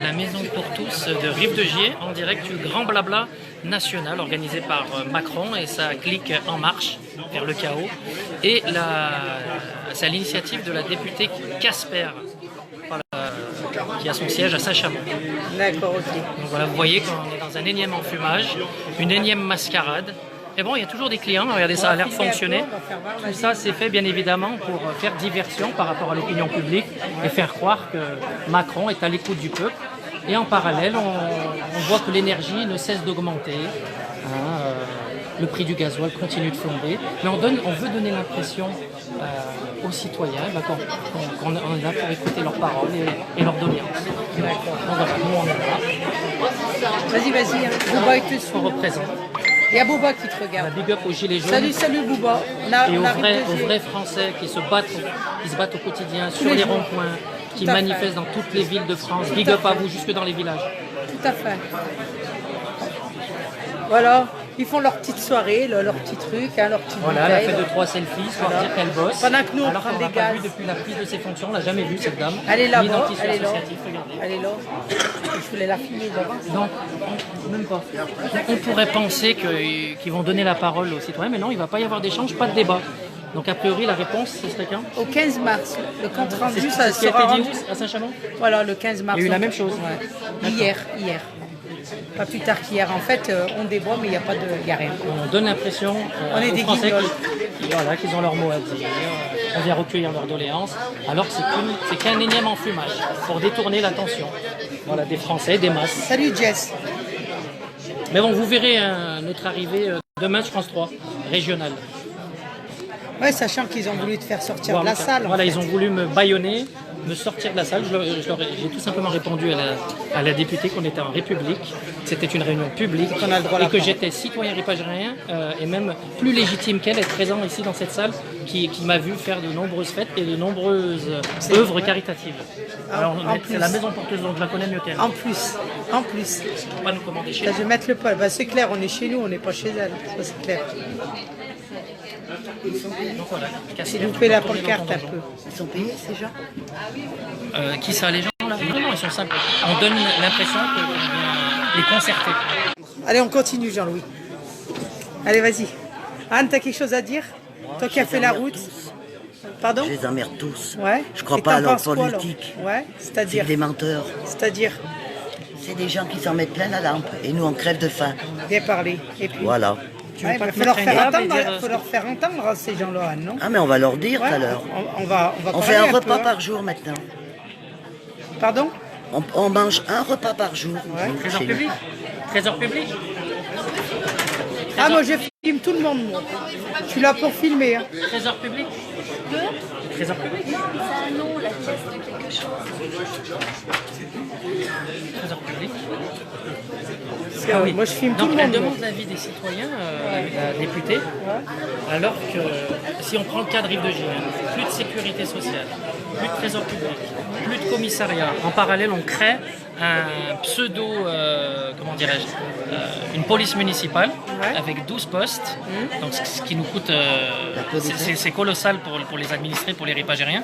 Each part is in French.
la Maison pour tous de Rive de Gier, en direct du Grand Blabla national organisé par Macron et sa clique En Marche vers le chaos. Et c'est à l'initiative de la députée Casper, qui a son siège à Saint-Chamond. D'accord, ok. Donc voilà, vous voyez qu'on est dans un énième enfumage, une énième mascarade. Et bon, il y a toujours des clients, regardez, ça a l'air de fonctionner. Tout ça, c'est fait bien évidemment pour faire diversion par rapport à l'opinion publique et faire croire que Macron est à l'écoute du peuple. Et en parallèle, on voit que l'énergie ne cesse d'augmenter. Le prix du gasoil continue de flamber. Mais on veut donner l'impression aux citoyens qu'on est là pour écouter leurs paroles et leurs doléances. D'accord. Donc voilà, nous on est là. Vas-y, hein. Bouba est tous. On représente. Il y a Bouba qui te regarde. Big up aux gilets jaunes. Salut Bouba. Et aux vrais Français qui se battent au quotidien sur les ronds-points, qui manifestent dans toutes les villes de France. Big up à vous, jusque dans les villages. Tout à fait. Voilà, ils font leur petite soirée, leur petit truc, leur petit Voilà, elle a fait 2-3 selfies, pour dire qu'elle bosse. Pendant que nous, on alors prend qu'on des n'a pas gaz. vu depuis la prise de ses fonctions, on l'a jamais vue cette dame. Elle est là-bas, Ni dans le tissu elle est là. associatif, regardez. Elle est là. Je voulais la filmer d'avant. Donc, même pas. On pourrait penser qu'ils vont donner la parole aux citoyens, mais non, il ne va pas y avoir d'échange, pas de débat. Donc a priori, la réponse, ce serait quand? Au 15 mars, le compte rendu, C'est ça ce qui a sera été rendu. dit à Saint-Chamond? Voilà, le 15 mars. Il y a eu la même chose. Ouais. Hier. Pas plus tard qu'hier. En fait, on déboie, mais il n'y a pas de... Il n'y a rien. On donne l'impression On est aux des Français guignols. qu'ils ont leur mot à dire. On vient recueillir leurs doléances, alors que c'est qu'un énième enfumage pour détourner l'attention. Voilà, des Français, des masses. Salut Jess. Mais bon, vous verrez notre arrivée demain sur France 3, régionale. Ouais, sachant qu'ils ont voulu te faire sortir de la salle. Voilà, ils ont voulu me bâillonner, me sortir de la salle. J'ai tout simplement répondu à la députée qu'on était en République, c'était une réunion publique et que j'étais citoyen ripagérien et même plus légitime qu'elle, être présent ici dans cette salle qui m'a vu faire de nombreuses fêtes et de nombreuses œuvres caritatives. Alors, c'est la maison porteuse, donc je la connais mieux qu'elle. En plus. On ne peut pas nous commander chez Je nous. vais mettre le poil. Bah, c'est clair, on est chez nous, on n'est pas chez elle. Ça, c'est clair. Donc voilà, C'est loupé la pancarte un peu. Ils sont payés ces gens? Qui ça, les gens là? Non, ils sont simples. On donne l'impression qu'on vient les concerter. Allez, on continue, Jean-Louis. Allez, vas-y. Anne, t'as quelque chose à dire? Toi qui as fait la route. Pardon? Je les emmerde tous. Ouais. Je crois Et pas à t'en leur penses quoi, alors? politique. Ouais, C'est c'est-à-dire. des menteurs. C'est-à-dire, C'est des gens qui s'en mettent plein la lampe. Et nous, on crève de faim. bien parler. Et puis, Voilà. ouais, pas mais te faut leur mettre un faire câble et entendre, dire, faut leur faire entendre à ces gens-là, Anne, non? Ah, mais on va leur dire tout Ouais, à l'heure. on va On fait parler un repas peu, hein. par jour maintenant. Pardon? On mange un repas par jour. nous, Trésor chez nous. public? Trésor public? Ah, moi, je filme tout le monde, moi. Je suis là pour filmer. Hein. Trésor public? Trésor public? Trésor public. Ah oui. Moi, je filme tout Donc le elle monde. moi. demande l'avis des citoyens, la députée, alors que si on prend le cas de Rive de Gier, plus de sécurité sociale, plus de trésor public, plus de commissariat. En parallèle, on crée un pseudo, comment dirais-je, une police municipale avec 12 postes, donc ce qui nous coûte, c'est colossal pour les administrés, pour les ripagériens.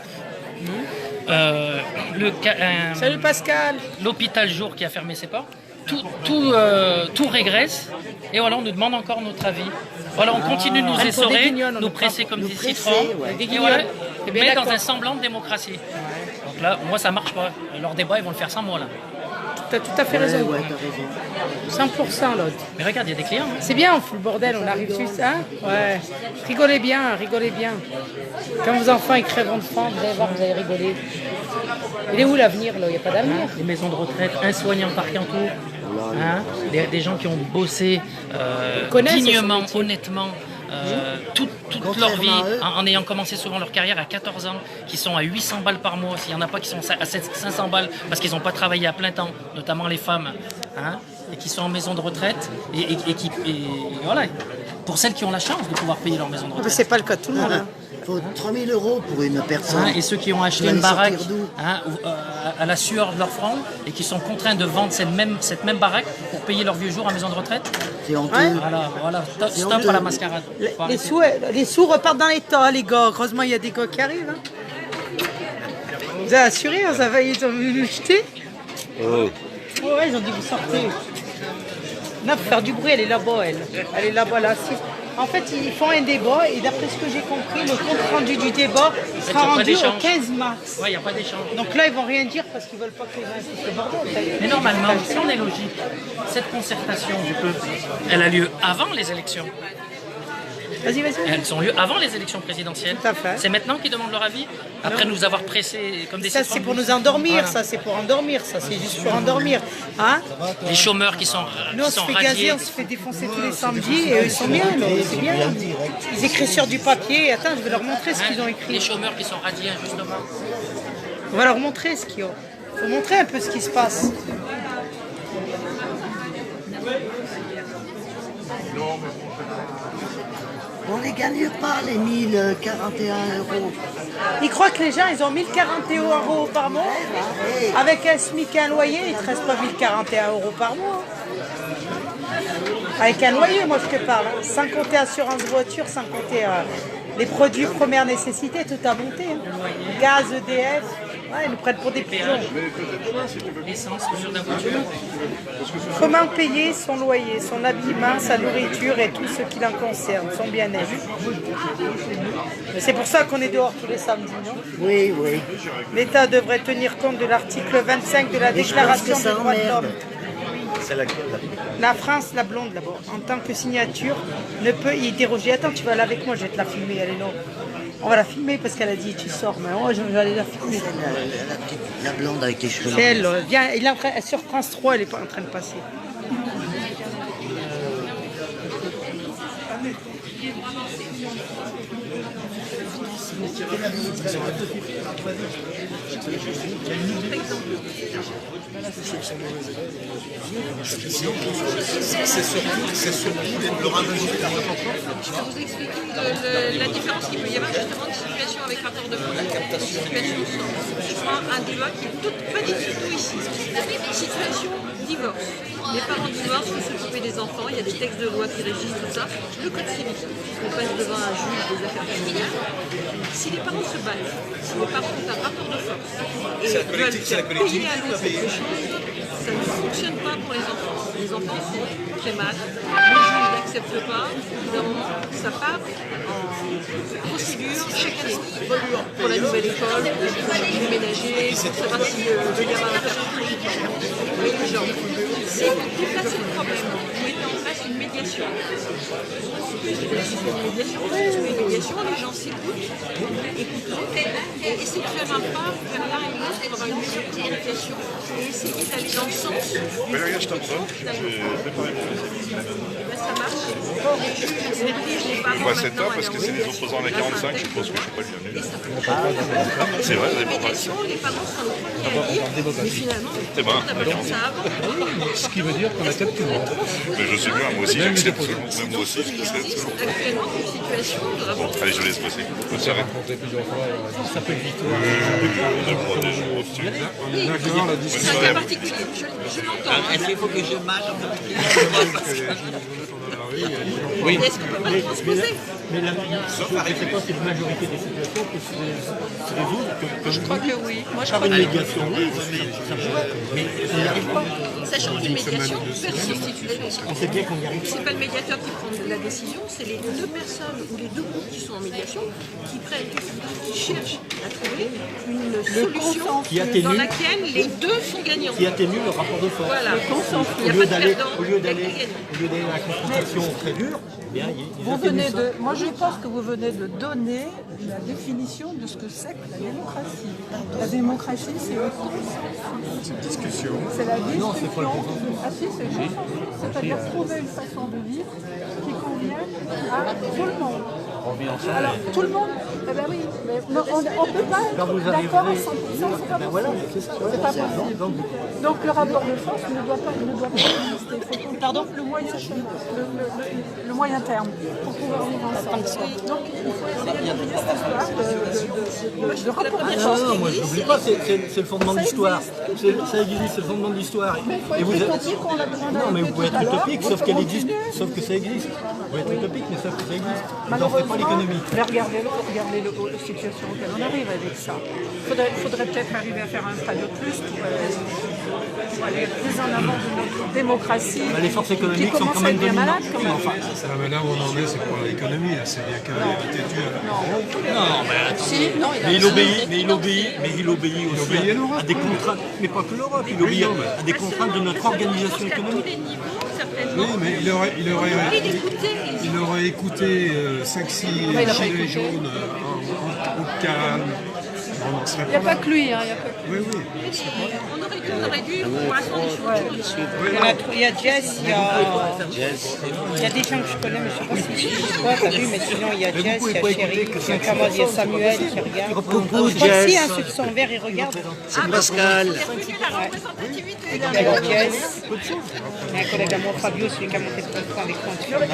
Salut Pascal. L'hôpital Jour qui a fermé ses portes, tout régresse, et voilà, on nous demande encore notre avis. Voilà, on continue de nous Des essorer, guignols, on nous nous presser comme nous des presser, citrons, ouais. Des et guignols. voilà, Eh bien, mais dans d'accord. un semblant de démocratie. Donc là, moi, ça marche pas. Leur débat, ils vont le faire sans moi, là. T'as tout à fait Ouais, raison. ouais, t'as raison. 100% l'autre. Mais regarde, il y a des clients. hein. C'est bien, on fout le bordel, on arrive juste, hein? Ouais. Rigolez bien, rigolez bien. Quand vos enfants ils crèveront de faim, vous allez voir, vous allez rigoler. Il est où l'avenir, là? Il n'y a pas d'avenir. Les maisons de retraite, un soignant par canton, hein, des gens qui ont bossé connaissent dignement, ce métier. honnêtement, toute leur vie, en ayant commencé souvent leur carrière à 14 ans, qui sont à 800 balles par mois, s'il n'y en a pas qui sont à 500 balles parce qu'ils n'ont pas travaillé à plein temps, notamment les femmes, hein, et qui sont en maison de retraite, et voilà, pour celles qui ont la chance de pouvoir payer leur maison de Mais retraite. c'est pas le cas de tout le monde. hein. Il faut 3 000 € pour une personne. Hein, et ceux qui ont acheté Tu vas une les sortir baraque d'où? hein, à la sueur de leur front et qui sont contraints de vendre cette même baraque pour payer leur vieux jour à maison de retraite. C'est honteux. Ouais. Voilà, stop honteux. à la mascarade. Faut Les arrêter. sous repartent dans les tas, les gars. Heureusement, il y a des gars qui arrivent. Hein. Vous avez assuré, ils ont voulu nous jeter. Ouais, ils ont dit vous sortez. Non, pour faire du bruit, elle est là-bas, elle. Elle est là-bas, là. En fait, ils font un débat et d'après ce que j'ai compris, le compte rendu du débat sera rendu au 15 mars. Ouais, il n'y a pas d'échange. Donc là, ils vont rien dire parce qu'ils veulent pas que les gens aient ce bordel. Mais normalement, si on est logique, cette concertation du peuple, elle a lieu avant les élections. Vas-y, vas-y. Elles ont lieu avant les élections présidentielles. Tout à fait. C'est maintenant qu'ils demandent leur avis, après nous avoir pressés comme des Ça, c'est pour nous endormir, Voilà. ça, c'est pour endormir, ça, c'est juste pour endormir. Hein? Les chômeurs qui sont, Nous, on qui se sont fait radiés. gazer, on se fait défoncer tous les samedis et eux, ils sont bien, mais c'est bien. Ils écrivent sur du papier. Attends, je vais leur montrer ce qu'ils ont Les écrit. chômeurs qui sont radiés injustement. On va leur montrer ce qu'il y a. Il faut montrer un peu ce qui se passe. On les gagne pas, les 1041 €. Ils croient que les gens, ils ont 1041 € par mois. Avec un SMIC et un loyer, il ne te reste pas 1041 € par mois. Avec un loyer, moi je te parle. Sans compter assurance voiture, sans compter les produits première nécessité, tout a monté. Hein. Gaz, EDF, ouais, ils nous prennent pour des pigeons. Essence, mesure de la voiture. Comment payer son loyer, son habillement, sa nourriture et tout ce qui l'en concerne, son bien-être. C'est pour ça qu'on est dehors tous les samedis, non? Oui, oui. L'État devrait tenir compte de l'article 25 de la Mais je pense Déclaration que ça des droits de emmerde. l'homme. La France, la blonde d'abord, en tant que signature, ne peut y déroger. Attends, tu vas aller avec moi, je vais te la filmer, elle est là. On va la filmer parce qu'elle a dit tu sors, mais moi je vais aller la filmer. La blonde avec les cheveux longs. C'est elle, viens, il est en train- sur France 3, elle est pas en train de passer. C'est surtout le rajouter la Je peux vous expliquer la différence qu'il peut y avoir justement de situation avec rapport de force. Situation sans. Je prends un débat qui est pas du tout ici. Situation divorce. Les parents divorcent, il faut s'occuper des enfants, il y a des textes de loi qui régissent tout ça. Le code civil, on passe devant un juge des affaires familiales. Si les parents se battent, si les parents ont un rapport de force et veulent faire payer à l'autre quelque chose, ça ne fonctionne pas pour les enfants. Les enfants sont très mal, le juge n'accepte pas, au bout d'un moment, ça part en procédure chaque année. Pour la nouvelle école, pour déménager, pour savoir si le gamin va faire le genre. C'est pour déplacer le problème. Vous mettez en place une médiation. Une médiation, les gens s'écoutent, écoutent l'autre, et essaient de faire un pas vers l'un et l'autre pour avoir une meilleure communication et essayer d'aller dans le sens du regarde, je t'apprends. J'ai préparé mon Là, ça marche. Les juges obligent les parents Bah, c'est maintenant top à parce que c'est dire les oui. opposants à la 45, je pense que je suis pas le bienvenu. C'est vrai, vous avez pas parlé. Les parents sont les premiers à dire, mais finalement, C'est bon, on n'a pas fait ça avant. Ce qui veut dire qu'on accepte tout le monde. Mais je sais bien, moi aussi j'accepte tout le monde. Même moi aussi, je l'accepte tout le monde. Actuellement, une situation de Bon, rapport. allez, je vous laisse passer. Bonne On s'est soirée. rencontrés plusieurs fois. Ça peut vite. On a des jours au-dessus. D'accord, la Bonne C'est un soirée. cas particulier, je l'entends. Est-ce qu'il faut que je mâche un peu? Oui. Est-ce qu'on peut pas le transposer? Mais je ne sais pas si la majorité des situations que se résout Je crois que oui. Moi, je par crois une que médiation. Oui, ça pourrait. Mais on n'y arrive pas. sachant qu'une médiation persiste. On sait bien qu'on n'y arrive pas. C'est pas le médiateur qui prend la décision, c'est les deux personnes ou les deux groupes qui sont en médiation qui prennent, qui cherchent à trouver une solution Qui atténue. dans laquelle les deux sont gagnants. Qui atténue le rapport de force. Voilà. Il n'y a Au pas lieu de d'aller perdant, au lieu il y a d'aller que gagnant. au lieu d'aller à la confrontation très dure, eh bien, ils Vous atténuent venez ça. de, moi je pense que vous venez de donner la définition de ce que c'est que la démocratie. La démocratie, c'est le consensus. C'est la discussion. Non, c'est pas le consensus. Ah si, c'est le consensus. C'est-à-dire trouver une façon de vivre qui convienne à tout le monde. On vit ensemble. Alors, tout le monde, eh ben oui, mais on ne peut pas Quand vous être d'accord à 100%, arriverez- c'est pas Ben voilà, possible. c'est ça. C'est pas possible. Donc le rapport de force ne doit pas exister. Il faut qu'on trouve le moyen chemin, le moyen terme pour pouvoir vivre ensemble. Donc il faut essayer d'oublier cette histoire de rapport de force. Non, moi je n'oublie pas, c'est le fondement de l'histoire. Ça existe, c'est le fondement de l'histoire. Mais il faut être utopique, on l'a demandé. Non, mais vous pouvez être utopique, sauf qu'elle existe, sauf que ça existe. Vous pouvez être utopique, mais sauf que ça existe. Vous n'en faites pas l'économie. Mais regardez la situation auquel on arrive avec ça. Il faudrait peut-être arriver à faire un pas de plus pour plus en avant de notre démocratie. Les forces qui économiques sont commence quand à même être bien malade dominantes. quand même. Enfin, Mais là où on en est, c'est pour l'économie. C'est bien qu'elle est têtue. non, mais il obéit aussi à des contraintes, mais pas que l'Europe, il obéit à des contraintes de notre organisation économique. Oui, mais il aurait écouté 5-6 gilets jaunes au calme. Il n'y a pas que lui. Hein, il y a pas que lui. Oui, oui. On aurait dû, pour l'instant, des choses. Il y a Jess, il y a des gens que je connais, mais je ne sais pas si c'est toi, t'as vu, mais sinon il y a Jess, il y a Chéri, il y a Kamad, il y a Samuel qui regarde. Coucou, Je crois que si, Jess. hein, ceux qui sont verts, ils regardent. C'est Pascal. La représentativité. Il y a Jess. Il y a un collègue à moi, Fabio, celui qui a monté le point avec moi.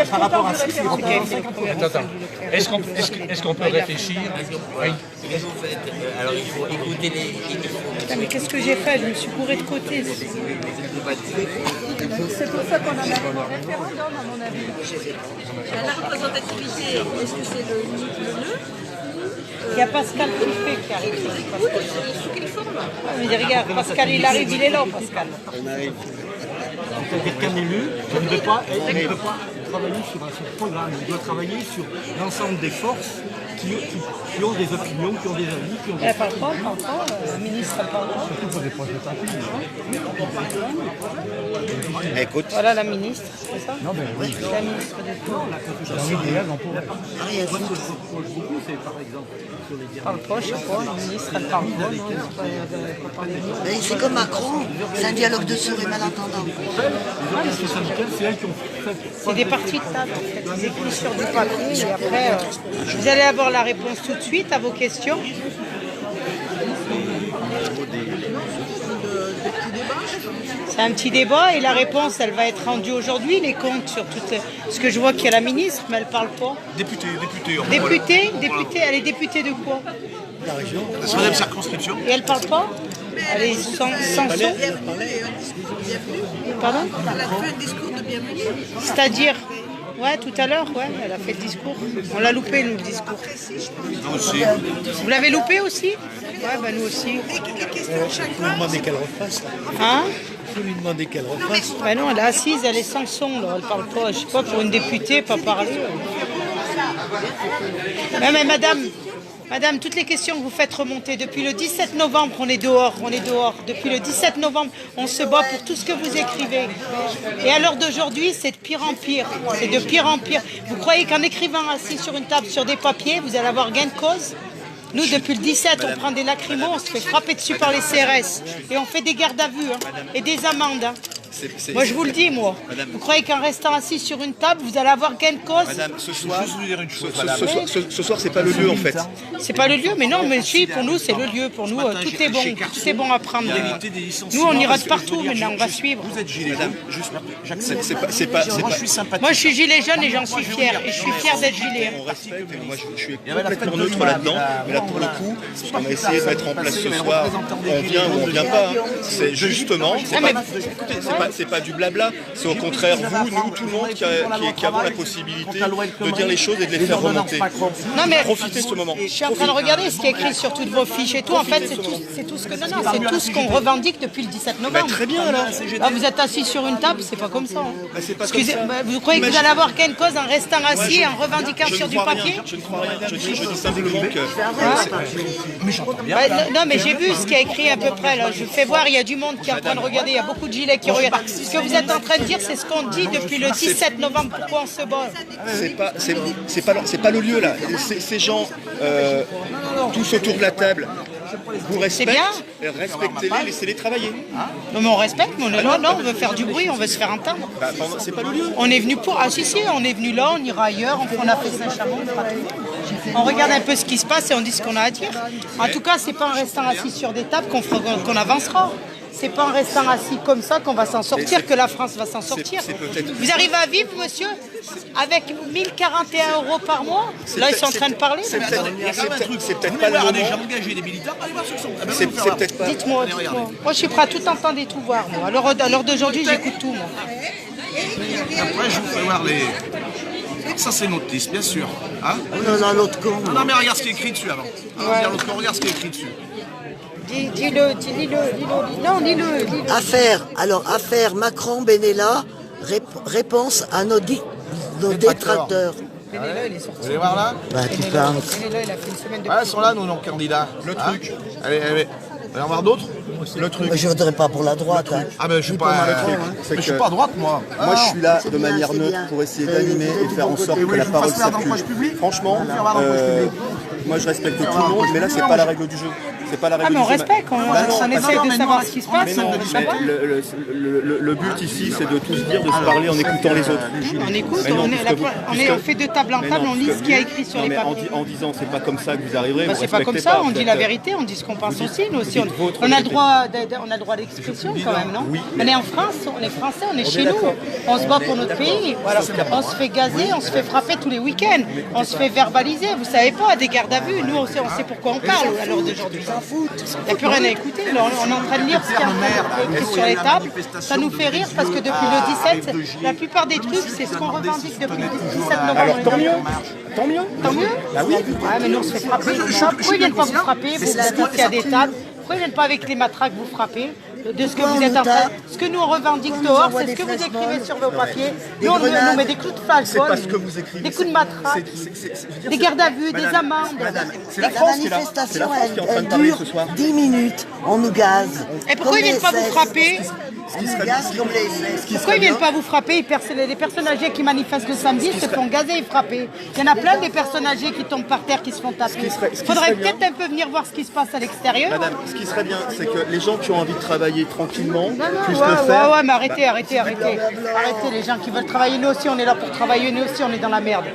Par rapport à ça, c'est C'est qui a fait le premier Attends. Est-ce qu'on peut réfléchir Alors il faut écouter les... Putain, mais qu'est-ce que j'ai fait? Je me suis courée de côté. C'est pour ça qu'on a même un référendum, à mon avis. La représentativité, est-ce que c'est le nœud? Il y a Pascal Truffet qui arrive. Sous quelle forme? Mais regarde, Pascal, il arrive, il est là, Pascal. Quand quelqu'un élu, il ne peut pas travailler sur un programme, il doit travailler sur l'ensemble des forces qui ont des opinions, qui ont des avis, qui ont des... Elle parle pas, le ministre, elle parle pas. Surtout pour des projets partis. Écoute, Voilà la ministre, c'est ça? Non, ben oui. La ministre de tout. Dans l'idéal, on pourrait. Moi, ce que je reproche beaucoup, c'est par exemple sur les Elle parle pas, je sais pas, la ministre, elle parle pas, non, c'est pas parler de mais c'est comme Macron, c'est un dialogue de sourds et malentendants. les associations syndicales, c'est elles qui ont fait. C'est des parties de table, en fait. Ils écrivent sur du papier et après, vous allez avoir la réponse tout de suite à vos questions. C'est un petit débat et la réponse, elle va être rendue aujourd'hui, les comptes sur toutes... Parce que je vois qu'il y a la ministre, mais elle parle pas. Député. Députée, elle est députée de quoi? C'est madame circonscription. Et elle parle pas? Elle est sans son. Pardon? Elle a fait un discours de bienvenue. C'est-à-dire? Ouais, tout à l'heure, ouais, elle a fait le discours. On l'a loupé, nous, le discours. Nous aussi. Vous l'avez loupé aussi? Ouais, bah nous aussi. Il faut lui demander qu'elle refasse. Hein? Il faut lui demander qu'elle refasse. Bah non, elle est assise, elle est sans son, là, elle parle pas. Je sais pas, pour une députée, pas parler. Ouais, mais madame, toutes les questions que vous faites remonter, depuis le 17 novembre, on est dehors. Depuis le 17 novembre, on se bat pour tout ce que vous écrivez. Et à l'heure d'aujourd'hui, c'est de pire en pire. C'est de pire en pire. Vous croyez qu'en écrivant assis sur une table, sur des papiers, vous allez avoir gain de cause? Nous, depuis le 17, on prend des lacrymos, on se fait frapper dessus par les CRS. Et on fait des gardes à vue, hein, et des amendes. Hein. Moi, je vous le dis, moi. Vous croyez qu'en restant assis sur une table, vous allez avoir gain de cause? Madame, ce soir, c'est pas le lieu en fait. C'est pas le lieu, mais non, mais si, pour nous, c'est le lieu. Pour nous, tout est bon à prendre. Nous, on ira de partout maintenant, on va suivre. Vous êtes gilet jaune. C'est pas. Moi, je suis gilet jaune et j'en suis fière. Et je suis fière d'être gilet. On respecte, et moi je suis complètement neutre là-dedans. Mais là, pour le coup, ce qu'on a essayé de mettre en place ce soir, on vient ou on vient pas. C'est justement, c'est pas du blabla. C'est au contraire vous, nous, tout le monde qui avons la possibilité de dire les choses et de les faire remonter. Non, mais Profitez de ce moment. je suis en train de regarder ce qui est écrit sur toutes vos fiches et tout. En fait, c'est tout ce que c'est tout ce qu'on revendique depuis le 17 novembre. Très bien alors. Là, vous êtes assis sur une table, c'est pas comme ça. Hein. C'est pas Excusez, comme ça. vous croyez que vous allez avoir gain de cause en restant assis, en revendiquant Je sur ne du crois papier? rien. Je ne crois rien. Je dis simplement que. Non, mais j'ai vu ce qui est écrit à peu près là. Je fais voir, il y a du monde qui est en train de regarder, il y a beaucoup de gilets qui regardent. Ce que vous êtes en train de dire, c'est ce qu'on dit depuis le 17 novembre. Pourquoi on se bat? C'est pas le lieu là. Ces gens, tous autour de la table, vous respectez, respectez-les, laissez-les travailler. Non, mais on respecte, mais on est là, non, on veut faire du bruit, on veut se faire entendre. C'est pas le lieu. On est venu pour. Ah si, on est venu là, on ira ailleurs, on a fait Saint-Chamond, on fera tout. On regarde un peu ce qui se passe et on dit ce qu'on a à dire. En tout cas, c'est pas en restant assis sur des tables qu'on avancera. C'est pas en restant assis comme ça qu'on va s'en sortir, que la France va s'en sortir. Vous arrivez à vivre, monsieur, avec 1041 € par mois? Là, ils sont en train de parler. C'est peut-être pas le moment. C'est peut-être pas. Dites-moi. Moi, je suis prêt à tout entendre et tout voir. Moi. À l'heure d'aujourd'hui, j'écoute tout. Moi. Après, je vous fais voir les... Ça, c'est notre liste, bien sûr. Hein? Non, l'autre con. Non, mais regarde ce qui est écrit dessus avant. Regarde l'autre con, regarde ce qui est écrit dessus. Dis-le. Non, dis-le. Affaire Macron-Benella, réponse à nos détracteurs. Benella, il est sorti. Vous allez voir là? Bah, tu penses. Benella, il a fait une semaine de... Ah, ils sont là, nos candidats. Le truc. Allez. Vous allez en voir d'autres? Le truc. Je voterai pas pour la droite. Hein. Ah ben je suis pas... C'est je suis pas à droite, moi. Moi, je suis là de manière neutre pour essayer d'animer et de faire en sorte que la parole circule. Franchement, moi, je respecte tout le monde, mais là, c'est pas la règle du jeu. C'est pas la règle Ah, mais on du jeu. respecte, on essaie de savoir ce qui se passe. Mais non, le but ici, c'est de tous dire, de se parler en écoutant les autres. On écoute, on fait de table en table, on lit ce qu'il y a écrit sur les papiers. En disant, c'est pas comme ça que vous arriverez. C'est pas comme ça, on dit la vérité, on dit ce qu'on pense aussi. Nous aussi, on a le droit d'expression quand même, non? On est en France, on est français, on est chez nous. On se bat pour notre pays. On se fait gazer, on se fait frapper tous les week-ends. On se fait verbaliser. Vous savez pas, des gardes à vue. Nous, on sait pourquoi on parle à l'heure d'aujourd'hui. Il n'y a plus rien à écouter. On est en train de lire ce qu'il y a écrit sur les tables. Ça nous fait rire parce que depuis le 17, la plupart des trucs, c'est ce qu'on revendique depuis le 17 novembre. Alors tant mieux. Tant mieux. Ah oui. Ouais, mais nous, on se fait frapper. Pourquoi ils ne viennent pas vous frapper? Vous dites qu'il y a des tables. Pourquoi ils ne viennent pas avec les matraques vous frapper de ce que vous êtes en train? Ce que nous on revendique dehors, c'est ce que vous écrivez sur vos papiers. Nous on nous met des clous de flashball, des coups de matraque, des gardes à vue, des amendes. La manifestation, elle dure 10 minutes. On nous gaze. Et pourquoi ils ne viennent pas vous frapper? On nous gaze comme les... Pourquoi ils ne viennent pas vous frapper? Les personnes âgées qui manifestent le samedi se font gazer et frapper. Il y en a plein des personnes âgées qui tombent par terre, qui se font taper. Il faudrait peut-être un peu venir voir ce qui se passe à l'extérieur. Madame, ce qui serait bien, c'est que les gens qui ont envie de travailler tranquillement puissent le faire. Ouais, mais arrêtez. Arrêtez, les gens qui veulent travailler. Nous aussi, on est là pour travailler. Nous aussi, on est dans la merde.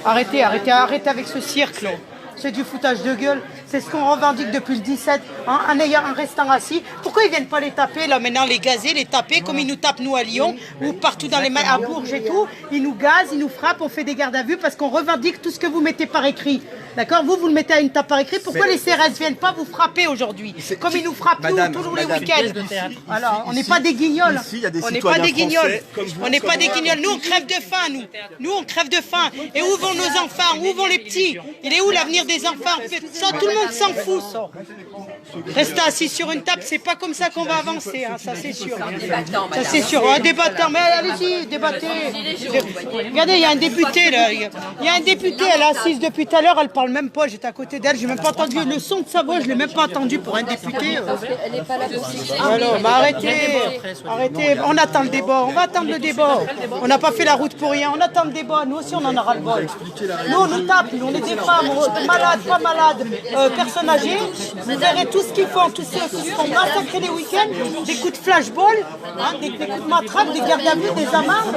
Arrêtez avec ce cirque, là. C'est du foutage de gueule. C'est ce qu'on revendique depuis le 17, en restant assis. Pourquoi ils viennent pas les taper, là, maintenant, les gazer, les taper, comme ils nous tapent, nous, à Lyon, ou partout dans les à Bourges et tout. Ils nous gazent, ils nous frappent, on fait des gardes à vue parce qu'on revendique tout ce que vous mettez par écrit. D'accord? Vous le mettez à une tape par écrit. Pourquoi les CRS viennent pas vous frapper aujourd'hui? Comme ils nous frappent tous les week-ends. Alors, on n'est pas des guignols. On n'est pas des guignols. On n'est pas des guignols. Nous, on crève de faim, nous. Nous, on crève de faim. Et où vont nos enfants? Où vont les petits? Il est où l'avenir des enfants? Ça, tout le monde s'en fout, ça. Rester assis sur une table, c'est pas comme ça qu'on va avancer, hein, ça c'est sûr. Ça c'est sûr. Un débattant, mais allez-y, débattez. Regardez, il y a un député là. Il y a un député, elle est assise depuis tout à l'heure, elle parle même pas. J'étais à côté d'elle, j'ai même pas entendu le son de sa voix, je l'ai même pas entendu pour un député. Alors, bah arrêtez. On attend le débat, on va attendre le débat. On n'a pas fait la route pour rien, on attend le débat. Nous aussi, on en aura le bol. Nous, on nous tape, nous, on est des femmes, malades, pas malades, personnes âgées. Vous verrez tout ce qu'ils font, tous ceux qui se font massacrer les week-ends, des coups de flashball, hein, des coups de matraque, des gardes à vue, des amendes.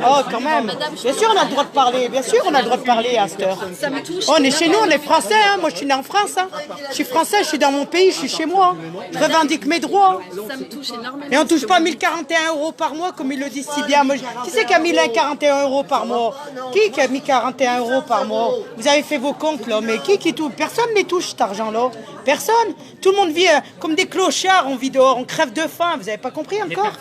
Oh, quand même. Bien sûr, on a le droit de parler. Bien sûr, on a le droit de parler à cette heure. On est chez nous, on est français. Hein. Moi, je suis né en France. Hein. Je suis français, je suis dans mon pays, je suis chez moi. Je revendique mes droits. Ça me touche énormément. Et on ne touche pas 1041 € par mois, comme ils le disent si bien. Moi, qui c'est qui a mis 1041 € par mois? Qui a mis 41 € par mois? Vous avez fait vos comptes, là. Mais qui touche? Personne ne les touche, cet argent-là. Personne. Tout le monde vit comme des clochards, on vit dehors, on crève de faim. Vous n'avez pas compris encore?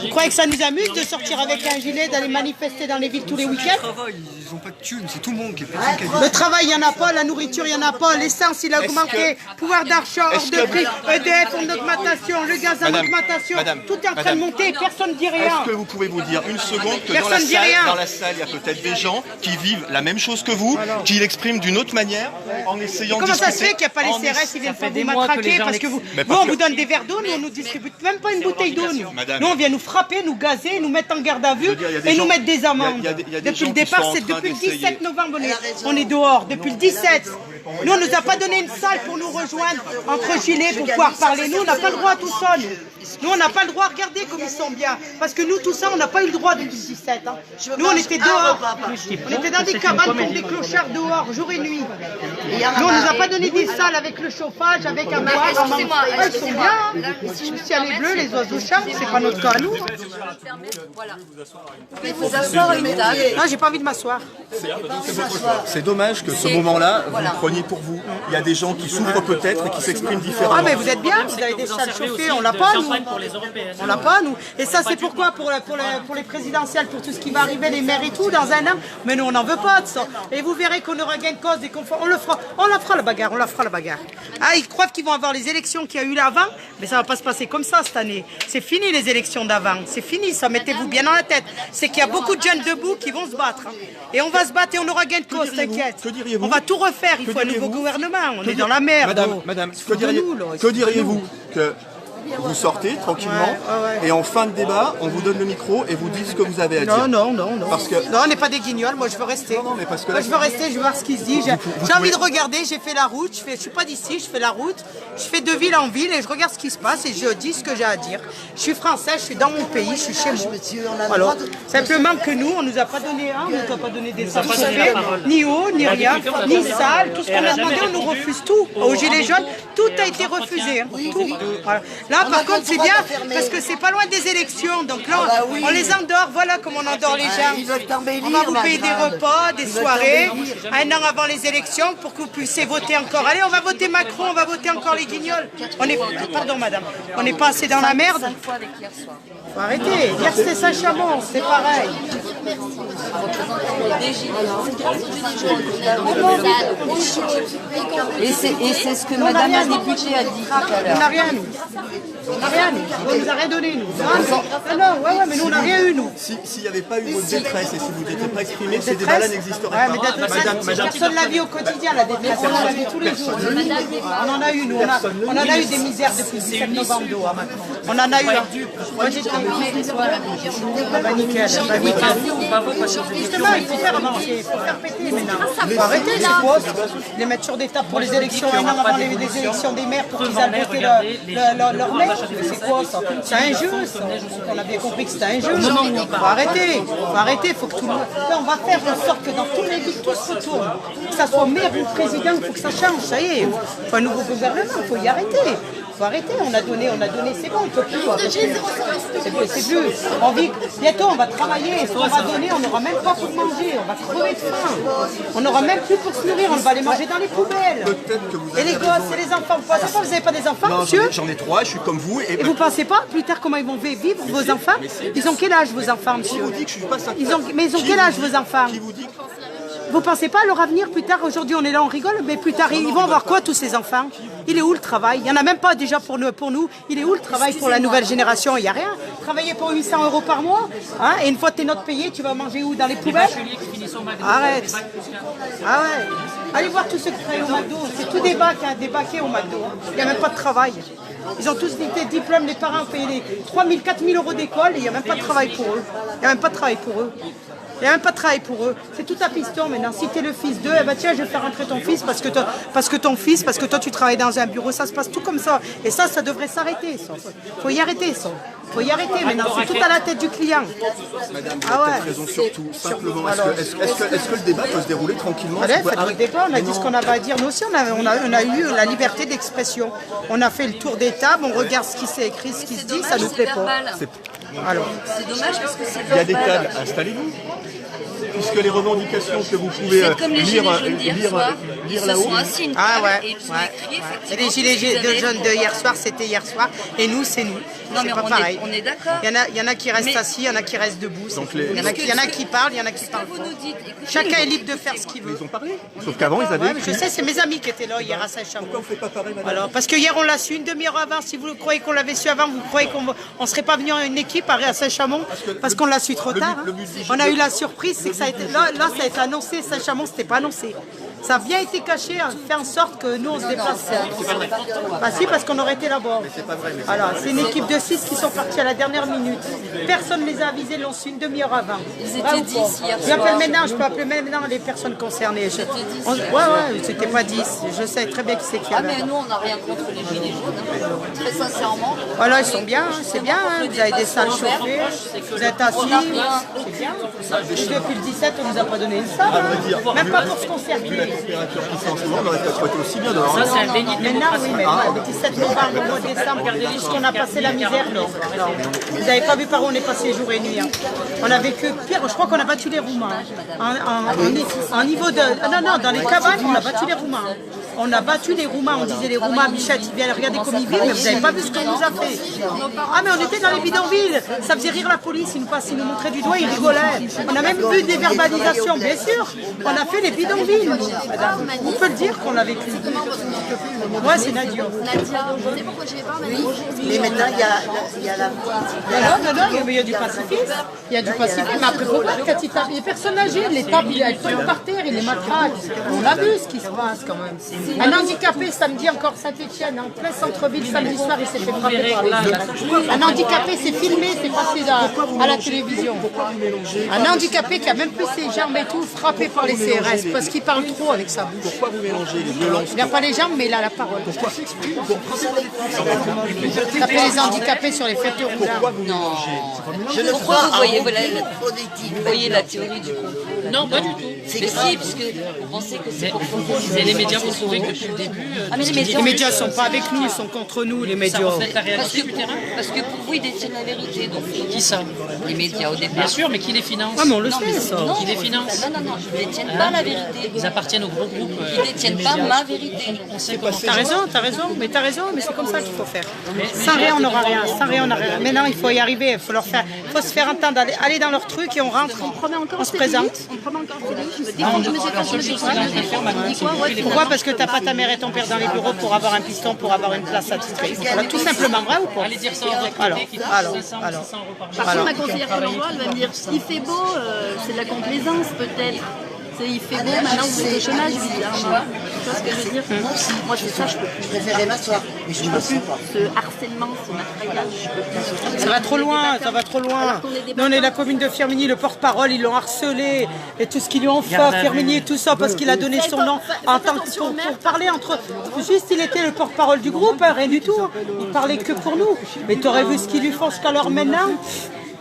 Vous croyez que ça nous amuse de sortir avec un gilet, d'aller manifester dans les villes tous les week-ends? Ils n'ont pas de thunes, c'est tout le monde qui est Le travail, il n'y en a pas, la nourriture, il n'y en a pas, l'essence, il a augmenté, pouvoir d'achat, hors de prix, EDF en augmentation, le gaz en augmentation, tout est en train de monter, personne ne dit rien. Est-ce que vous pouvez vous dire une seconde que Personne dit rien. dans la salle, il y a peut-être des gens qui vivent la même chose que vous, qui l'expriment d'une autre manière, en essayant de Comment discuter. ça se fait qu'il n'y a pas les CRS, ils viennent pas vous matraquer parce que vous, on vous donne des verres d'eau, nous on nous distribue même pas une bouteille d'eau. Nous on vient nous frapper, nous gazer, nous mettre en garde à vue et nous mettre des amendes. Depuis le départ, c'est depuis le 17 novembre, on est dehors, depuis le 17. Nous on nous a pas donné une salle pour nous rejoindre entre gilets pour pouvoir parler. Nous on n'a pas le droit à tout ça. Nous on n'a pas le droit, regardez comme ils sont bien. Parce que nous tout ça on n'a pas eu le droit depuis le 17. Hein. Nous on était dehors. On était dans des cabanes comme des clochards dehors, jour et nuit. Nous on nous a pas donné des salles avec le chauffage, avec un bois. Ils sont bien. Le ciel est bleu, les oiseaux chantent, c'est pas notre cas à nous. Vous asseoir à une table. Non, j'ai pas envie de m'asseoir. C'est dommage que ce moment-là, vous le preniez pour vous. Il y a des gens qui souffrent peut-être et qui s'expriment différemment. Ah mais vous êtes bien, vous avez des salles chauffées, on l'a pas nous. On l'a pas nous. Et ça c'est pourquoi pour les présidentielles, pour tout ce qui va arriver, les maires et tout, dans un an. Mais nous on n'en veut pas de ça. Et vous verrez qu'on aura gain de cause et on la fera la bagarre, on la fera la bagarre. Ah ils croient qu'ils vont avoir les élections qu'il y a eu là avant, mais ça va pas se passer comme ça cette année. C'est fini les élections d'avant, c'est fini ça, mettez-vous bien dans la tête. C'est qu'il y a beaucoup de jeunes debout qui vont se battre. Hein. Et on va se battre et on aura gain de cause, t'inquiète. On va tout refaire, il faut un nouveau gouvernement, on est dans la merde. Madame, que diriez-vous que vous sortez tranquillement et en fin de débat, on vous donne le micro et vous dites ce que vous avez à dire. Non. Parce que... Non, on n'est pas des guignols, moi je veux rester. Non, mais parce que moi je veux rester, je veux voir ce qui se dit. J'ai envie de regarder, j'ai fait la route, je suis pas d'ici, je fais la route, je fais de ville en ville et je regarde ce qui se passe et je dis ce que j'ai à dire. Je suis français, je suis dans mon pays, je suis chez moi. Alors, simplement que nous, on nous a pas donné on nous a pas donné des salles chauffées, ni eau, ni rien, ni salle, tout ce qu'on a demandé, on nous refuse tout. Aux Gilets jaunes, tout a été refusé, tout. Voilà. Là, par contre, c'est bien parce que c'est pas loin des élections, donc là, on les endort, voilà comment on endort les gens. On va vous payer des repas, des soirées, un an avant les élections pour que vous puissiez voter encore. Allez, on va voter Macron, on va voter encore les guignols. Pardon madame, on n'est pas assez dans la merde. Faut arrêter, hier c'était Saint-Chamond, c'est pareil. Et c'est ce que madame la députée a dit tout à l'heure. On n'a rien, nous. On n'a rien, nous. On nous a rien donné, nous. Non, mais nous, on n'a rien eu, nous. S'il n'y avait pas eu votre détresse et si vous n'étiez pas exprimé, ces débats-là n'existeraient pas. Personne ne la vit au quotidien, la détresse. On la vit tous les jours. On en a eu, nous. On en a eu des misères depuis le 17 novembre. On en a eu. Moi, j'étais... Bah, nickel. Justement, il faut faire avancer. Il faut faire péter maintenant. Il faut arrêter les fausses. Les mettre sur des tables pour les élections, un an avant les élections des maires pour qu'ils aillent voter leur maire. C'est quoi ça? C'est un jeu, ça. On a bien compris que c'était un jeu. Faut arrêter, faut que tout le monde... On va faire en sorte que dans tous les villes, tout se retourne. Que ça soit maire ou président, il faut que ça change, ça y est. Il faut un nouveau gouvernement, il faut y arrêter. Faut arrêter, on a donné, c'est bon, on peut plus. C'est plus. On vit, bientôt on va travailler, ce qu'on va donner, on n'aura même pas pour manger, on va crever de faim. On n'aura même plus pour se nourrir, on va les manger dans les poubelles. Et les gosses, et les enfants, vous n'avez pas des enfants, monsieur? J'en ai 3, je suis comme vous. Et vous pensez pas plus tard comment ils vont vivre vos enfants? Ils ont quel âge vos enfants, monsieur? Mais ils ont quel âge vos enfants? Vous pensez pas à leur avenir plus tard? Aujourd'hui on est là, on rigole, mais plus tard ils vont avoir quoi tous ces enfants? Il est où le travail? Il n'y en a même pas déjà pour nous. Il est où le travail pour la nouvelle génération? Il n'y a rien. Travailler pour 800 € par mois, hein? Et une fois que tu es notre payé, tu vas manger où? Dans les poubelles? Arrête. Ah ouais. Allez voir tous ceux qui travaillent au McDo. C'est tout des bacs au McDo. Il n'y a même pas de travail. Ils ont tous des diplômes, les parents ont payé les 3 000, 4 000 € d'école et il n'y a même pas de travail pour eux. Il n'y a même pas de travail pour eux. Il n'y a même pas de travail pour eux. C'est tout à piston maintenant. Si tu es le fils d'eux, eh ben tiens, je vais faire rentrer ton fils parce que toi tu travailles dans un bureau. Ça se passe tout comme ça. Et ça devrait s'arrêter. Faut y arrêter ça. Faut y arrêter maintenant. C'est tout à la tête du client. Madame, vous avez raison surtout. Simplement, est-ce que le débat peut se dérouler tranquillement? Allez, faites le débat. On a dit ce qu'on avait à dire. Nous aussi, on a eu la liberté d'expression. On a fait le tour des tables. On regarde ce qui s'est écrit, ce qui se dit. Ça nous plaît pas. C'est dommage parce que c'est il y a des tables, installez-vous. Puisque les revendications que vous pouvez lire là-haut. Ah ouais. Et les gilets jaunes de hier soir, c'était hier soir. Et nous, c'est nous. Non mais pas pareil. On est d'accord. Il y en a qui restent assis, il y en a qui restent debout. Il y en a qui parlent, il y en a qui parlent pas. Chacun est libre de faire ce qu'il veut. Ils ont parlé. Sauf qu'avant, ils avaient... Je sais, c'est mes amis qui étaient là hier à Saint-Chamond. Pourquoi on ne fait pas pareil, madame? Alors, parce que hier, on l'a su une demi-heure avant. Si vous croyez qu'on l'avait su avant, vous croyez qu'on ne serait pas venu en une équipe à Saint-Chamond parce qu'on l'a su trop tard. On a eu la surprise, c'est que ça a été... Là, ça a été annoncé. Saint-Chamond, c'était pas annoncé. Ça a bien été caché, fait en sorte que nous on se déplace. Bah si, parce qu'on aurait été là-bas. Voilà, c'est une équipe de 6 qui sont partis à la dernière minute. Personne ne les a avisés, l'ont su une demi-heure avant. Ils étaient 10 hier soir. Je peux appeler maintenant les personnes concernées. C'était pas 10. Je sais très bien qui c'est qui. Ah mais nous on n'a rien contre les gilets jaunes, très sincèrement. Voilà, ils sont bien, c'est bien. Vous avez des salles chauffées, vous êtes assis. C'est bien. Depuis le 17, on nous a pas donné une salle. Même pas pour se concerter. température qu'il fait en ce moment, on aurait peut-être été aussi bien dehors. Ça, c'est un déni de Maintenant, démocratie. oui, mais le 17 novembre, le mois de décembre, regardez ce qu'on a passé la misère. Non. Vous n'avez pas vu par où on est passé jour et nuit. Hein. On a vécu pire, je crois qu'on a battu les Roumains. En niveau de. Non, dans les cabanes, on a battu les Roumains. On a battu les Roumains, on disait les Roumains, Bichette, ils viennent regarder comme ils vivent, mais vous n'avez pas vu ce qu'on nous a fait. Ah, mais on était dans les bidonvilles, ça faisait rire la police, ils nous montraient du doigt, ils rigolaient. On a même vu des verbalisations, bien sûr. On a fait les bidonvilles. On peut le dire qu'on l'a vécu. Moi, c'est Nadia. Nadia, je sais pourquoi je vais pas, Mani. Mais maintenant, il y a la... Non, mais il y a du pacifisme. Il y a du pacifisme. Mais après, pourquoi quand il tape les personnes âgées, les tape, elles tombent par terre, il les matraque. On a vu ce qui se passe quand même. Un handicapé, samedi encore Saint-Etienne, en plein centre-ville, samedi soir, il s'est fait frapper par les... Un handicapé, c'est filmé, c'est passé à la télévision. Un handicapé qui a même plus ses jambes et tout, frappé par les CRS, parce qu'il parle trop avec sa bouche. Pourquoi vous mélangez les violences? Il n'a pas les jambes, mais il a la parole. Taper les handicapés sur les fêtes rouges. Pourquoi vous voyez la théorie du complot? Non, pas du tout. C'est si, parce que vous pensez que c'est pour C'est les médias qui ont trouvé que depuis le début. Les médias ne sont pas avec nous, ils sont contre nous, les médias. Ça reflète la réalité du terrain. Parce que pour vous, ils détiennent la vérité. Donc, Qui ça? les médias au départ. Bien sûr, mais qui les finance? Ah, mais on le sait, ça. Qui les finance? Non, ils ne détiennent pas la vérité. Ils appartiennent au gros groupe. Ils ne détiennent pas ma vérité. On sait comment. T'as raison, mais c'est comme ça qu'il faut faire. Sans rien, on n'aura rien. Sans rien, on n'aura rien. Maintenant, il faut y arriver, il faut leur faire, faut se faire entendre, aller dans leur truc et on rentre, on se présente. On promet encore je me défends de mes Pourquoi? Parce que t'as pas ta mère et ton père dans les bureaux pour avoir un piston, pour avoir une place attitrée. Voilà, tout simplement, vrai ou pas? Allez dire ça aux retraités qui touchent 500 ou 600 euros par mois. Par contre, ma conseillère Pôle emploi, elle va me dire il fait beau, c'est de la complaisance peut-être. Il fait beau, maintenant vous êtes au chômage, bizarrement. Tu vois ce que je veux dire? Moi, c'est ça, je peux plus. Je préférais m'asseoir, mais je ne m'assois pas. Ce harcèlement, ce matraillage, je peux plus. Ça va trop loin, ça va trop loin. Nous, on est la commune de Firminy, le porte-parole, ils l'ont harcelé. Et tout ce qu'ils lui ont fait à Firminy et tout ça, parce qu'il a donné son nom en tant que pour parler entre. Juste, il était le porte-parole du groupe, hein, rien du tout. Il parlait que pour nous. Mais tu aurais vu ce qu'ils lui font jusqu'à l'heure maintenant.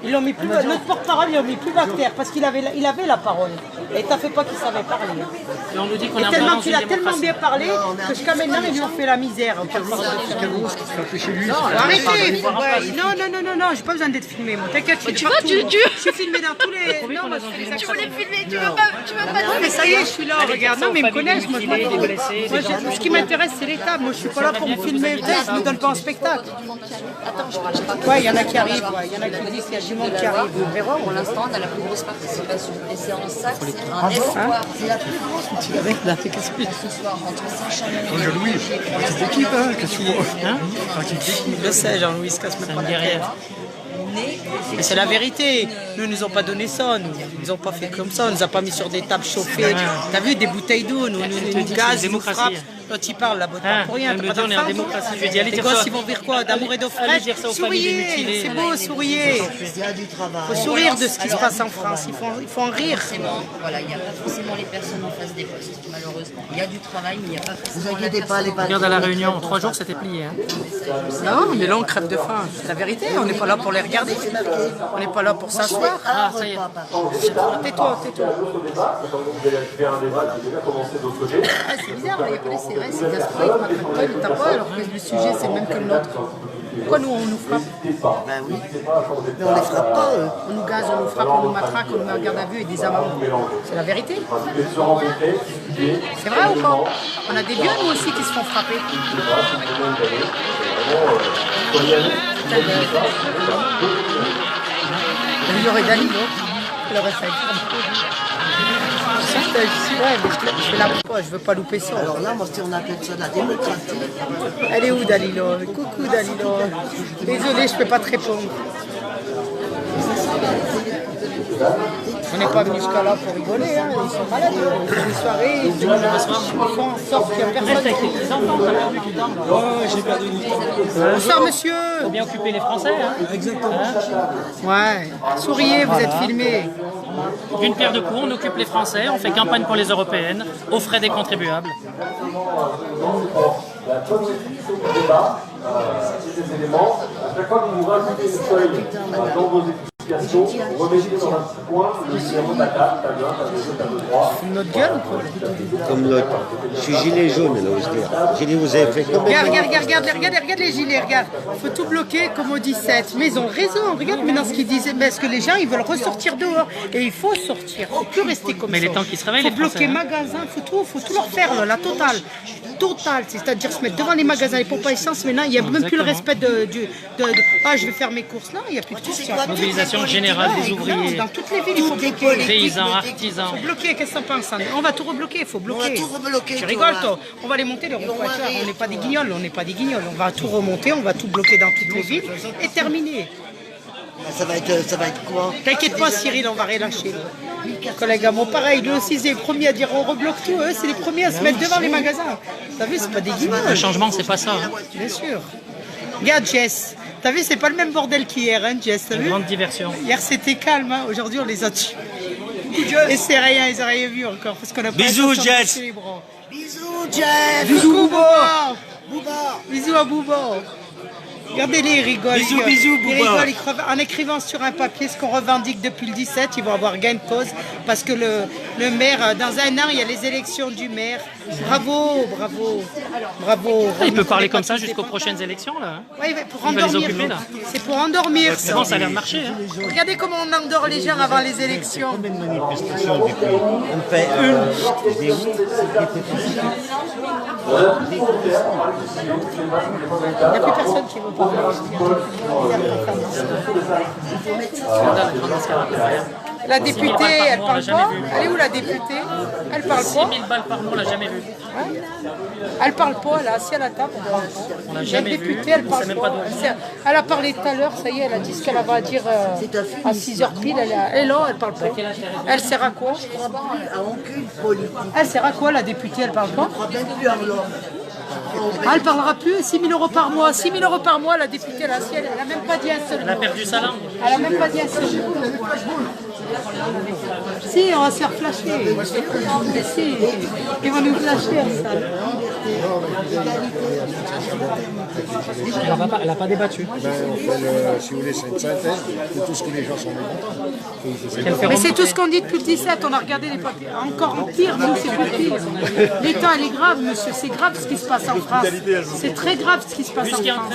Ils l'ont mis plus, notre porte-parole, ils l'ont mis plus bactère parce qu'il avait la parole. Et t'as fait pas qu'il savait parler. Et on nous dit qu'on Et a tellement qu'il a tellement bien parlé que jusqu'à maintenant, ils lui ont fait la misère. Arrêtez! Non, j'ai pas besoin d'être filmé, moi. T'inquiète, je suis partout. Je suis filmé dans tous les. Non, moi, je fais Tu voulais filmer, tu veux pas non, mais ça y est, je suis là, regarde. Non, mais ils me connaissent, moi, ce qui m'intéresse, c'est l'État. Moi, je suis pas là pour me filmer. Je ne me donne pas en spectacle. Ouais, il y en a qui arrivent, il y en a qui disent qu'il y a du monde qui arrive. Pour l'instant, on a la plus grosse participation. Et c'est en ça que c'est un espoir. C'est la plus grosse ce soir entre Saint-Chamond et Jean-Louis, petite équipe, hein, qu'est-ce que tu vois? Je sais, Jean-Louis se casse même pas la tête. Mais c'est la vérité. Nous, ils nous ont pas donné ça. Ils nous ont pas fait comme ça. On nous a pas mis sur des tables chauffées. T'as vu des bouteilles d'eau, nous gaz, ils nous frappent. Toi, tu parles là-bas, pas pour rien. Elle me dit on est en démocratie. Je lui dis allez Les dire gosses, ça. ils vont dire quoi? D'amour et d'eau Allez fraîche? dire ça aux familles des Souriez, mutilés. c'est beau, souriez. Il y a du travail. Il faut sourire de ce qui se passe en France. Il faut en rire. Voilà, il n'y a pas forcément les personnes en face des postes, malheureusement. Il y a du travail, mais il n'y a pas forcément. Vous inquiétez pas, les Regarde à la Réunion, en 3 jours c'était plié. Hein. Non, mais là, on crève de faim. C'est la vérité. On n'est pas là pour les regarder. On n'est pas là pour s'asseoir. Ah, ça y est. Tais-toi. Ah, c'est bizarre, il n'y a pas les CRS, c'est diasporique, on n'attrape pas, ils tapent pas, alors que le sujet c'est le même que le nôtre. Pourquoi nous on nous frappe? Ben oui, mais on les frappe pas, eux. On nous gaze, on nous frappe, on nous matraque, on nous met en garde à vue et des amendes. C'est la vérité. C'est vrai ou pas? On a des vieux nous aussi qui se font frapper. Il y aurait Dali, non? Il aurait fait. Je veux pas louper ça. Alors là, moi, si on appelle ça la démocratie, Elle est où Dalilo? Coucou Dalilo. Désolé, je peux pas te répondre. On n'est pas venu jusqu'à là pour rigoler, hein. Ils sont malades. Ils font des soirées, ils font en sorte qu'il n'y a personne. J'ai perdu du temps. Bonsoir monsieur. Faut bien occuper les Français. Hein. Exactement. Ouais, souriez, vous êtes filmés. D'une pierre deux coups, on occupe les Français, on fait campagne pour les européennes, aux frais des contribuables. La position au débat, ces éléments, à chaque fois que vous rajoutez une feuille dans vos Notre gueule ou quoi? Comme l'autre. Je suis gilet jaune là où je dis. J'ai dit, vous avez fait comme Regarde les gilets, regarde. Faut tout bloquer comme au 17. Mais ils ont raison, regarde maintenant ce qu'ils disent. Parce que les gens, ils veulent ressortir dehors. Et il faut sortir, faut plus rester comme ça. Mais les temps qui se réveillent, faut bloquer magasins, faut tout leur faire, là, la totale. Totale, c'est-à-dire se mettre devant les magasins, les pompes à essence. Maintenant, il n'y a même plus le respect ah, je vais faire mes courses. Non, il n'y a plus de courses. Mobilisation générale des ouvriers. Dans toutes les villes, il faut bloquer. Paysans, artisans. Il faut bloquer, qu'est-ce que t'en penses? On va tout rebloquer, il faut bloquer. On va tout rebloquer. Tu rigoles, toi? On va les monter, les ronds-pointeurs. On n'est pas des guignols, on n'est pas des guignols. On va tout remonter, on va tout bloquer dans toutes les villes et terminer. Ça va être quoi? T'inquiète pas, Cyril, on va relâcher. Collègue à moi, pareil, lui aussi, c'est les premiers à dire on rebloque tout. Eux, c'est les premiers à se mettre devant les magasins. T'as vu, c'est pas des guignols. Le changement, c'est pas ça. Hein. Bien sûr. Regarde, Jess. T'as vu, c'est pas le même bordel qu'hier, hein, Jess. T'as vu? Grande diversion. Hier, c'était calme. Hein. Aujourd'hui, on les a tués. Et c'est rien, ils n'ont rien vu encore. Parce qu'on a pas bisous, Jess. Bisous, Jess. Bisous, Bouba. Bisous à Bouba. Regardez-les, ils rigolent. Bisous, Ils Bouba. rigolent, en écrivant sur un papier ce qu'on revendique depuis le 17, ils vont avoir gain de cause. Parce que le maire, dans un an, il y a les élections du maire. Bravo. Il peut parler comme ça jusqu'aux prochaines élections, là. Hein. Oui, pour il va les endormir. occuper, là. C'est pour endormir. Mais bon, ça a l'air de marcher. Hein. Regardez comment on endort les gens avant les élections. On fait une. Je dis oui. Il n'y a plus personne qui veut parler. La députée, elle parle pas. Elle est où la députée? Elle parle pas. 6 000 balles par mois, on l'a jamais vu. Elle parle pas, elle est assise à la table. On l'a La jamais vu. députée, elle On parle sait même pas. pas d'où elle vient. Elle a parlé tout à l'heure, ça y est, elle a dit ce qu'elle avait à dire à 6h pile. Elle est là, elle parle pas. Elle sert à quoi? Elle sert à quoi la députée? Elle parle pas? Ah, elle parlera plus, 6 000 € par mois. 6 000 € par mois, la députée, elle n'a même pas dit un seul mot. Elle a perdu sa langue. Elle n'a même pas dit un seul mot. Si, on va se faire flasher. Mais si, ils vont nous flasher, ça. Elle n'a pas débattu. On fait, si vous voulez, c'est une synthèse de tout ce que les gens sont mécontents. Mais c'est tout ce qu'on dit depuis le 17, on a regardé les papiers. Encore pire, nous, c'est pas pire. L'état, elle est grave, monsieur, c'est grave ce qui se passe en France. C'est très grave ce qui se passe en France.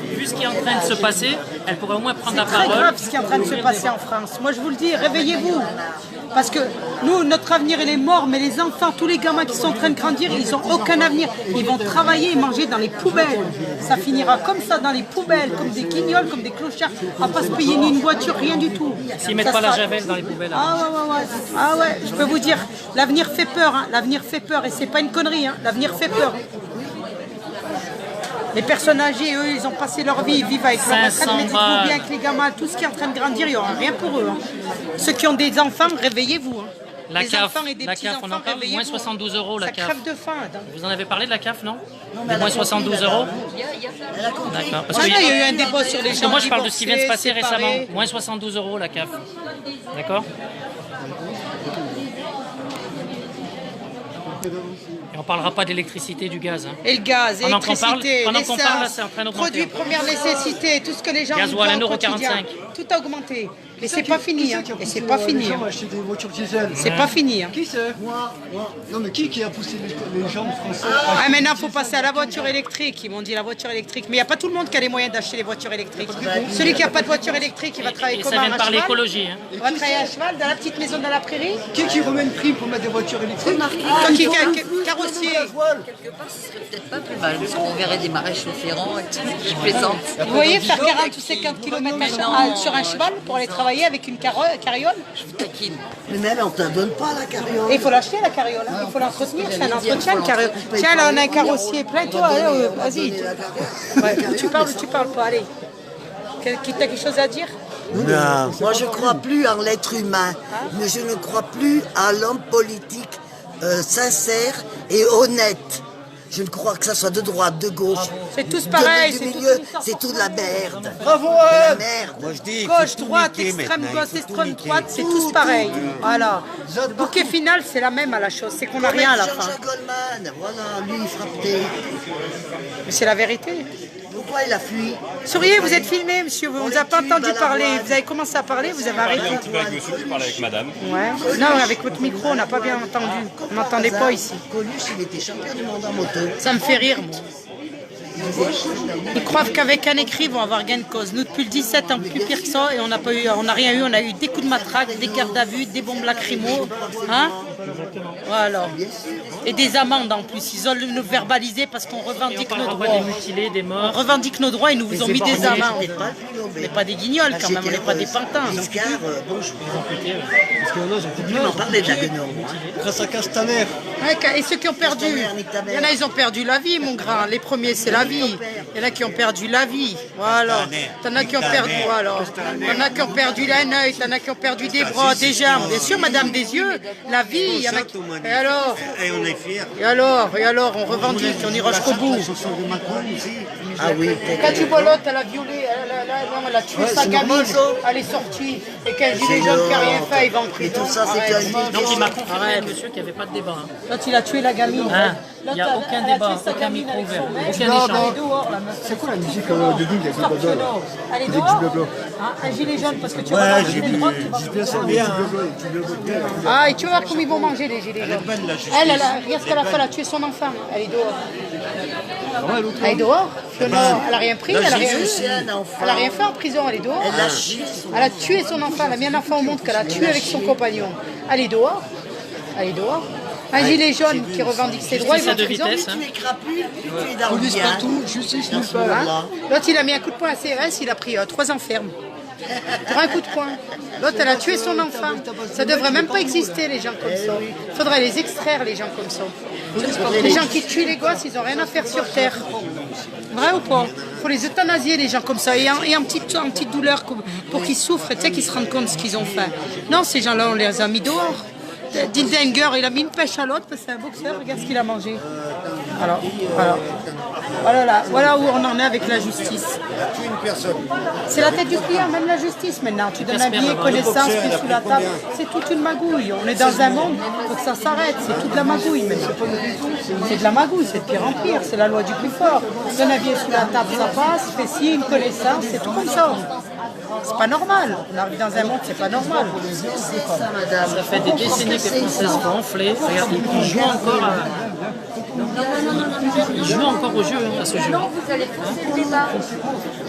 Vu ce qui est en train de se passer, elle pourrait au moins prendre la C'est très parole. grave ce qui est en train de se passer en France. Moi, je vous le dis, réveillez-vous. Parce que nous, notre avenir, il est mort, mais les enfants, tous les gamins qui sont en train de grandir, ils n'ont aucun avenir. Ils vont travailler et manger dans les poubelles. Ça finira comme ça, dans les poubelles, comme des guignols, comme des clochards, à pas se payer ni une voiture, rien du tout. S'ils mettent pas la javel dans les poubelles. Ah ouais, je peux vous dire, l'avenir fait peur, hein. L'avenir fait peur, et c'est pas une connerie, hein. L'avenir fait peur. Les personnes âgées, eux, ils ont passé leur vie, ils vivent avec leur retraite, mais dites-vous bien que les gamins, tout ce qui est en train de grandir, il n'y aura rien pour eux. Hein. Ceux qui ont des enfants, réveillez-vous. Hein. La les CAF, enfants et des petits-enfants, on en parle, moins 72 € la ça CAF. crève de faim. Vous en avez parlé de la CAF, non, moins 72 €. D'accord. Parce que il y a eu un débat sur les gens moi, je parle de ce qui vient de se passer divorcés, récemment. séparés. Moins 72 € la CAF. D'accord. Et on parlera pas d'électricité, du gaz. Hein. Et le gaz, Pendant qu'on parle, l'électricité, pendant qu'on parle, là, l'essence, c'est en train d'augmenter. produits première nécessité, tout ce que les gens Gasoil, ont au 1,45 quotidien, tout a augmenté. Et c'est pas fini, hein. Et c'est pas fini. Hein. C'est pas fini. Hein. Qui c'est? Moi. Non, mais qui a poussé les gens français? Ah, maintenant, il faut passer à la voiture électrique. Ils m'ont dit la voiture électrique. Mais il n'y a pas tout le monde qui a les moyens d'acheter les voitures électriques. Celui qui n'a pas de voiture électrique, il va travailler comme ça vient de un par cheval. l'écologie. Hein. Il va travailler à cheval dans la petite maison dans la prairie. Qui remet une prime pour mettre des voitures électriques? Toi qui carrossier. Quelque part, ce serait peut-être pas plus mal, parce qu'on verrait des maréchaux ferrants et tout. Je plaisante. Vous voyez faire 40 ou 50 km sur un cheval pour aller travailler avec une carriole? Je vous taquine. Mais même, on ne te donne pas la carriole. Et il faut l'acheter la carriole, hein. Il faut l'entretenir, c'est un entretien le carriole. Tiens, là on a un carrossier plein, toi, vas-y. Ouais, tu parles ou tu parles pas, allez. T'as quelque chose à dire? Non. Moi, je ne crois plus en l'être humain, mais je ne crois plus à l'homme politique sincère et honnête. Je ne crois que ça soit de droite, de gauche. C'est tous pareil, du c'est milieu, c'est tout de la merde. Bravo, de la merde. Moi, je dis, gauche, droite, extrême gauche, extrême droite, c'est tous pareil. Voilà. Le bouquet final, c'est la même à la chose, c'est qu'on n'a rien à la fin. Jean-Jacques Goldman, voilà, lui, il frappait. Mais c'est la vérité. pourquoi il a fui? Souriez, vous êtes filmé, monsieur, vous n'avez pas entendu parler. Vous avez commencé à parler, vous avez arrêté. Un petit peu avec monsieur qui parlait avec madame. Ouais. Non, avec votre micro, on n'a pas bien entendu. On n'entendait pas ici. Coluche, il était champion du monde en moto. Ça me fait rire, moi. Ils croient qu'avec un écrit, ils vont avoir gain de cause. Nous, depuis le 17, on plus pire que ça et on n'a rien eu. On a eu des coups de matraque, des gardes à vue, des bombes lacrymo. Hein? Voilà. Et des amendes en plus. Ils ont nous verbalisé parce qu'on revendique nos droits. Des mutilés, des morts. On revendique nos droits et nous vous ont mis des amendes. On n'est pas des guignols quand même, on n'est pas des pantins. On parlait de la gueule. Grâce à Castaner. Et ceux qui ont perdu, il y en a, ils ont perdu la vie, mon grand. Les premiers, c'est la vie. Il y en a qui ont perdu la vie. Voilà. Il y en a qui ont perdu, voilà. Il y en a qui ont perdu un œil, il y en a qui ont perdu des bras, des jambes. Bien sûr, madame des yeux, la vie, il y en a qui... Et alors? Et on est fiers. Et alors, on revendique, on ira jusqu'au bout. Ah oui. Quand tu vois l'autre, elle a violé, elle a tué sa gamine, elle est sortie. Et qu'un gilet jaune qui n'a rien fait, il va en prison. Tout ça, c'est un Donc il m'a confirmé, monsieur, qu'il n'y avait pas de débat. Quand il a tué la gamine. Il n'y a aucun débat, aucun micro ouvert, aucun échange. C'est quoi la musique de Ding avec le blabla? Elle est dehors. Un gilet jaune parce que tu vas manger des drogues, tu vas Ah, et tu vas voir comment ils vont manger les gilets jaunes. Elle, regarde ce qu'elle a fait, elle a tué son enfant. Elle est dehors. Elle est dehors. Elle n'a rien pris, elle n'a rien eu. Elle n'a rien fait en prison, elle est dehors. Elle a tué son enfant, elle a mis un enfant au monde qu'elle a tué avec son compagnon. Elle est dehors. Elle est dehors. Un gilet jaune qui revendique ses droits, il va en prison. Police partout, justice nulle part. L'autre, il a mis un coup de poing à CRS, il a pris 3 ans ferme. Pour un coup de poing. L'autre, elle a tué son enfant. Ça ne devrait même pas exister, les gens comme ça. Il faudrait les extraire, les gens comme ça. Les gens qui tuent les gosses, ils n'ont rien à faire sur Terre. Vrai ou pas? Il faut les euthanasier, les gens comme ça. Et en petite douleur pour qu'ils souffrent, tu sais, qu'ils se rendent compte de ce qu'ils ont fait. Non, ces gens-là, on les a mis dehors. Dildinger, il a mis une pêche à l'autre parce que c'est un boxeur, regarde ce qu'il a mangé. Alors, voilà où on en est avec la justice. C'est la tête du client, même la justice maintenant. Tu donnes un billet, connaissance, tu es sous la table. C'est toute une magouille. On est dans un monde, il faut que ça s'arrête. C'est toute la magouille maintenant. C'est de la magouille, c'est de pire en pire. C'est la loi du plus fort. Donne un billet sous la table, ça passe. Fais ci, une connaissance, c'est tout comme ça. C'est pas normal. On arrive dans un monde, c'est pas normal. Ça fait des décennies que les Français sont enflés. Regarde, ils jouent encore à... Ils jouent encore au jeu, à ce jeu. Non, vous allez pousser le débat.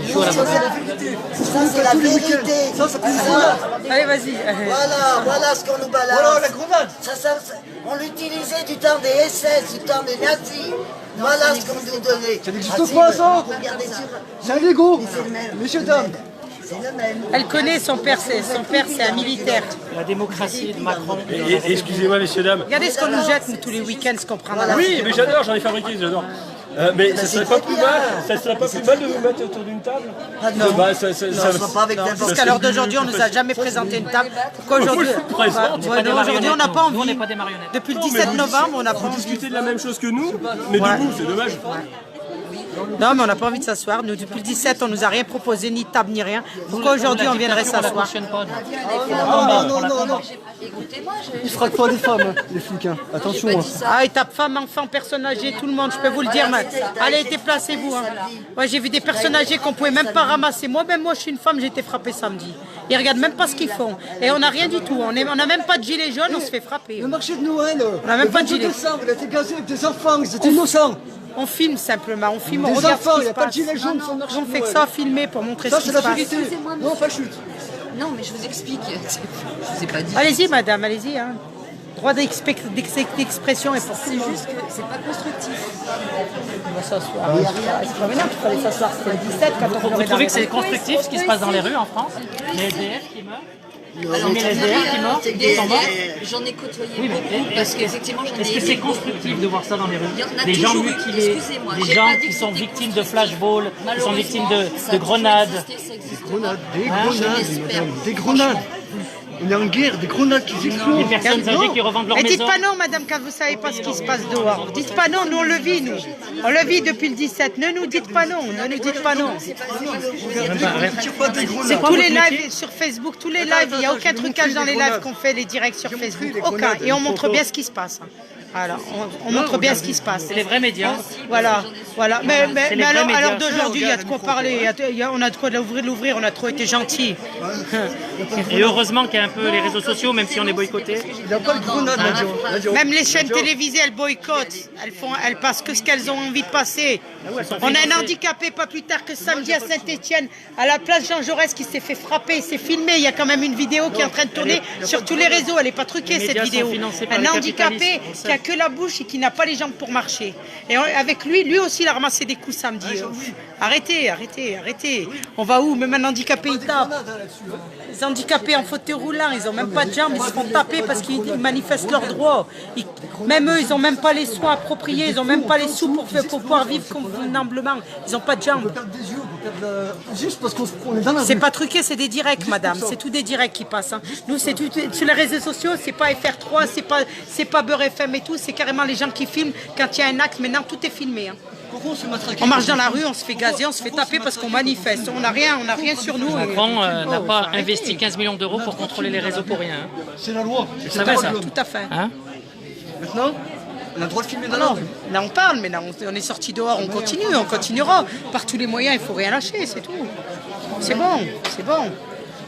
Ils jouent à la Ça, c'est la vérité. Allez, vas-y. Voilà ce qu'on nous balance. Voilà la grenade. On l'utilisait du temps des SS, du temps des nazis. Voilà ce qu'on nous donnait. Ça n'existe pas, ça. C'est un Lego. Messieurs, dames. Elle connaît son père, c'est un militaire. La démocratie de Macron. Excusez-moi, messieurs, dames. Regardez ce qu'on nous jette nous, tous les week-ends, ce qu'on prend dans la Oui, mais j'adore, j'en ai fabriqué, j'adore. Mais ça serait pas plus mal, de vous mettre autour d'une table? Non, pas avec parce qu'à l'heure d'aujourd'hui, on nous a jamais présenté une table. Pourquoi aujourd'hui aujourd'hui, on n'a pas envie. On n'est pas des marionnettes. Depuis le 17 novembre, on n'a pas envie. Discuter de la même chose que nous, mais debout, c'est dommage. Non, mais on n'a pas envie de s'asseoir. Nous, depuis le 17, on nous a rien proposé, ni table, ni rien. Pourquoi aujourd'hui, on viendrait s'asseoir? Non. Ils frappent pas les femmes, les flics. Attention. Ah, ils tapent femmes, enfants, personnes âgées, tout le monde, je peux vous le dire. Allez, déplacez-vous. Moi, j'ai vu des personnes âgées qu'on pouvait même pas ramasser. Moi, je suis une femme, j'ai été frappée samedi. Ils regardent même pas ce qu'ils font. Et on n'a rien du tout. On n'a même pas de gilet jaune, on se fait frapper. Le marché de Noël. On n'a même pas de gilet. Il a été gazé avec des enfants, ils étaient innocents. On filme simplement, on filme, on des regarde enfants, ce qui il n'y a se pas de passe. gilet jaune sur le marché. On fait que ça, filmer pour montrer Ça, ce qui c'est se la passe. vérité. Non, pas chute. Non, mais je vous explique. Je vous ai pas dit. Allez-y, madame, allez-y. Hein. Droit d'expression est pour tout le monde. C'est juste que c'est pas constructif. On va s'asseoir. C'est pas maintenant qu'il fallait s'asseoir. C'était le 17 quand on Vous trouvez que c'est constructif ce qui se passe dans les rues en France? Les SDF qui meurent? Alors, les SDF qui meurent? J'en ai côtoyé Oui, beaucoup parce qu'effectivement j'en ai. Est-ce que c'est constructif de voir ça dans les rues? Il y en a Des gens toujours eu. mutilés, Excusez-moi, des j'ai gens pas dit qui que sont c'était victimes de constructif. flashballs, qui sont victimes de grenades. Des grenades. On est en guerre, des grenades qui explosent. Des personnes âgées qui revendent leur Et maison. dites pas non, madame, quand vous savez pas ce qui se passe dehors. Dites pas non, nous on le vit, nous. On le vit depuis le 17. Ne nous dites pas non, ne nous dites pas non. C'est tous les lives sur Facebook, tous les lives, il n'y a aucun trucage dans les lives qu'on fait, les directs sur Facebook. Aucun. Et on montre bien ce qui se passe. Voilà, on montre bien ce qui se passe. C'est les vrais médias. Voilà, voilà. Mais les vrais médias. alors d'aujourd'hui, il y a de quoi parler. On a de quoi l'ouvrir, on a trop été gentils. Et heureusement qu'il y a un peu les réseaux sociaux, même si on est boycotté. Même les chaînes télévisées, elles boycottent. Elles passent que ce qu'elles ont envie de passer. On a un handicapé pas plus tard que samedi à Saint-Étienne, à la place Jean Jaurès, qui s'est fait frapper, s'est filmé. Il y a quand même une vidéo qui est en train de tourner sur tous les réseaux. Elle n'est pas truquée, cette vidéo. Un handicapé qui a que la bouche et qui n'a pas les jambes pour marcher. Et avec lui aussi, il a ramassé des coups samedi. Arrêtez. On va où? Même un handicapé, il tape. Les handicapés en fauteuil roulant, ils n'ont même pas de jambes, ils se font taper parce qu'ils manifestent leurs droits. Même eux, ils n'ont même pas les soins appropriés, ils n'ont même pas les sous pour pouvoir vivre convenablement. Ils n'ont pas de jambes. C'est pas truqué, c'est des directs, madame. C'est tout des directs qui passent. Hein. Nous, c'est tout sur les réseaux sociaux, c'est pas FR3, c'est pas Beurre FM et tout, c'est carrément les gens qui filment quand il y a un acte. Maintenant, tout est filmé. Hein. On marche dans la rue, on se fait gazer, on se fait taper parce qu'on manifeste. On n'a rien sur nous. Macron n'a pas investi 15 millions d'euros pour contrôler les réseaux pour rien. Hein. C'est la loi. Vous savez ça? Tout à fait. Hein? Maintenant, on a le droit de filmer dans là, on parle, mais là, on est sorti dehors, on continue, on continuera. Par tous les moyens, il ne faut rien lâcher, c'est tout. C'est bon.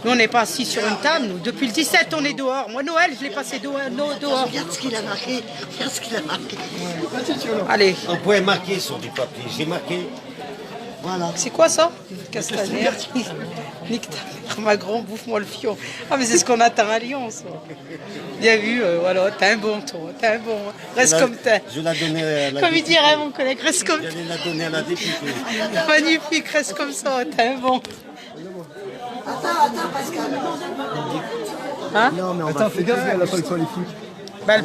Nous, on n'est pas assis sur une table. Nous. Depuis le 17, on est dehors. Moi, Noël, je l'ai passé dehors. Regarde ce qu'il a marqué. Allez. On pourrait marquer sur du papier. J'ai marqué. Voilà. C'est quoi ça? Castaner. Nique ta mère, Macron, bouffe-moi le fion. Ah, mais c'est ce qu'on attend à Lyon, ça. Bien vu, voilà. T'es un bon, toi. T'es un bon. Reste comme t'es. Je la donnais à la comme il dirait mon collègue, reste comme t'es. Je vais la donner à la députée. Magnifique, reste comme ça. T'es un bon. Attends, Pascal. Hein? Non, mais attends, fais gaffe, elle n'a pas le les flics. Elle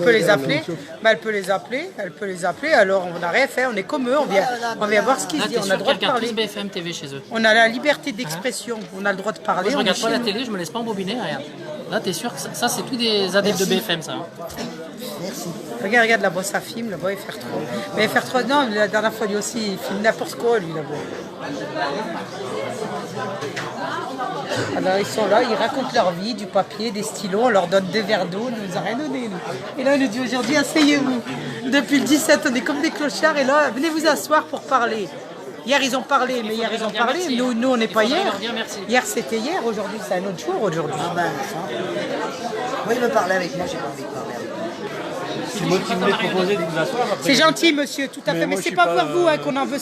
peut les appeler. Alors on n'a rien fait, on est comme eux, on vient voir ce qu'ils disent. On a le droit de parler. BFM TV chez eux. On a la liberté d'expression, on a le droit de parler. Moi, je regarde pas la télé, je me laisse pas embobiner, regarde. Là, t'es sûr que ça c'est tous des adeptes de BFM, ça. Merci. Regarde là-bas, ça filme, là-bas, FR3. Mais FR3, non, la dernière fois, lui aussi, il filme n'importe quoi, lui, là-bas. Alors, ils sont là, ils racontent leur vie, du papier, des stylos, on leur donne 2 verres d'eau, on ne nous a rien donné, nous. Et là, on nous dit aujourd'hui, asseyez-vous. Depuis le 17, on est comme des clochards, et là, venez vous asseoir pour parler. Hier, ils ont parlé, Nous, on n'est pas hier. Hier, c'était hier, aujourd'hui, c'est un autre jour, aujourd'hui. Ah ben, ça. Moi, il veut parler avec moi, j'ai pas envie de parler avec moi. C'est moi qui voulais proposer de vous asseoir. C'est gentil, monsieur, tout à fait. Mais c'est pas pour vous hein, qu'on en veut.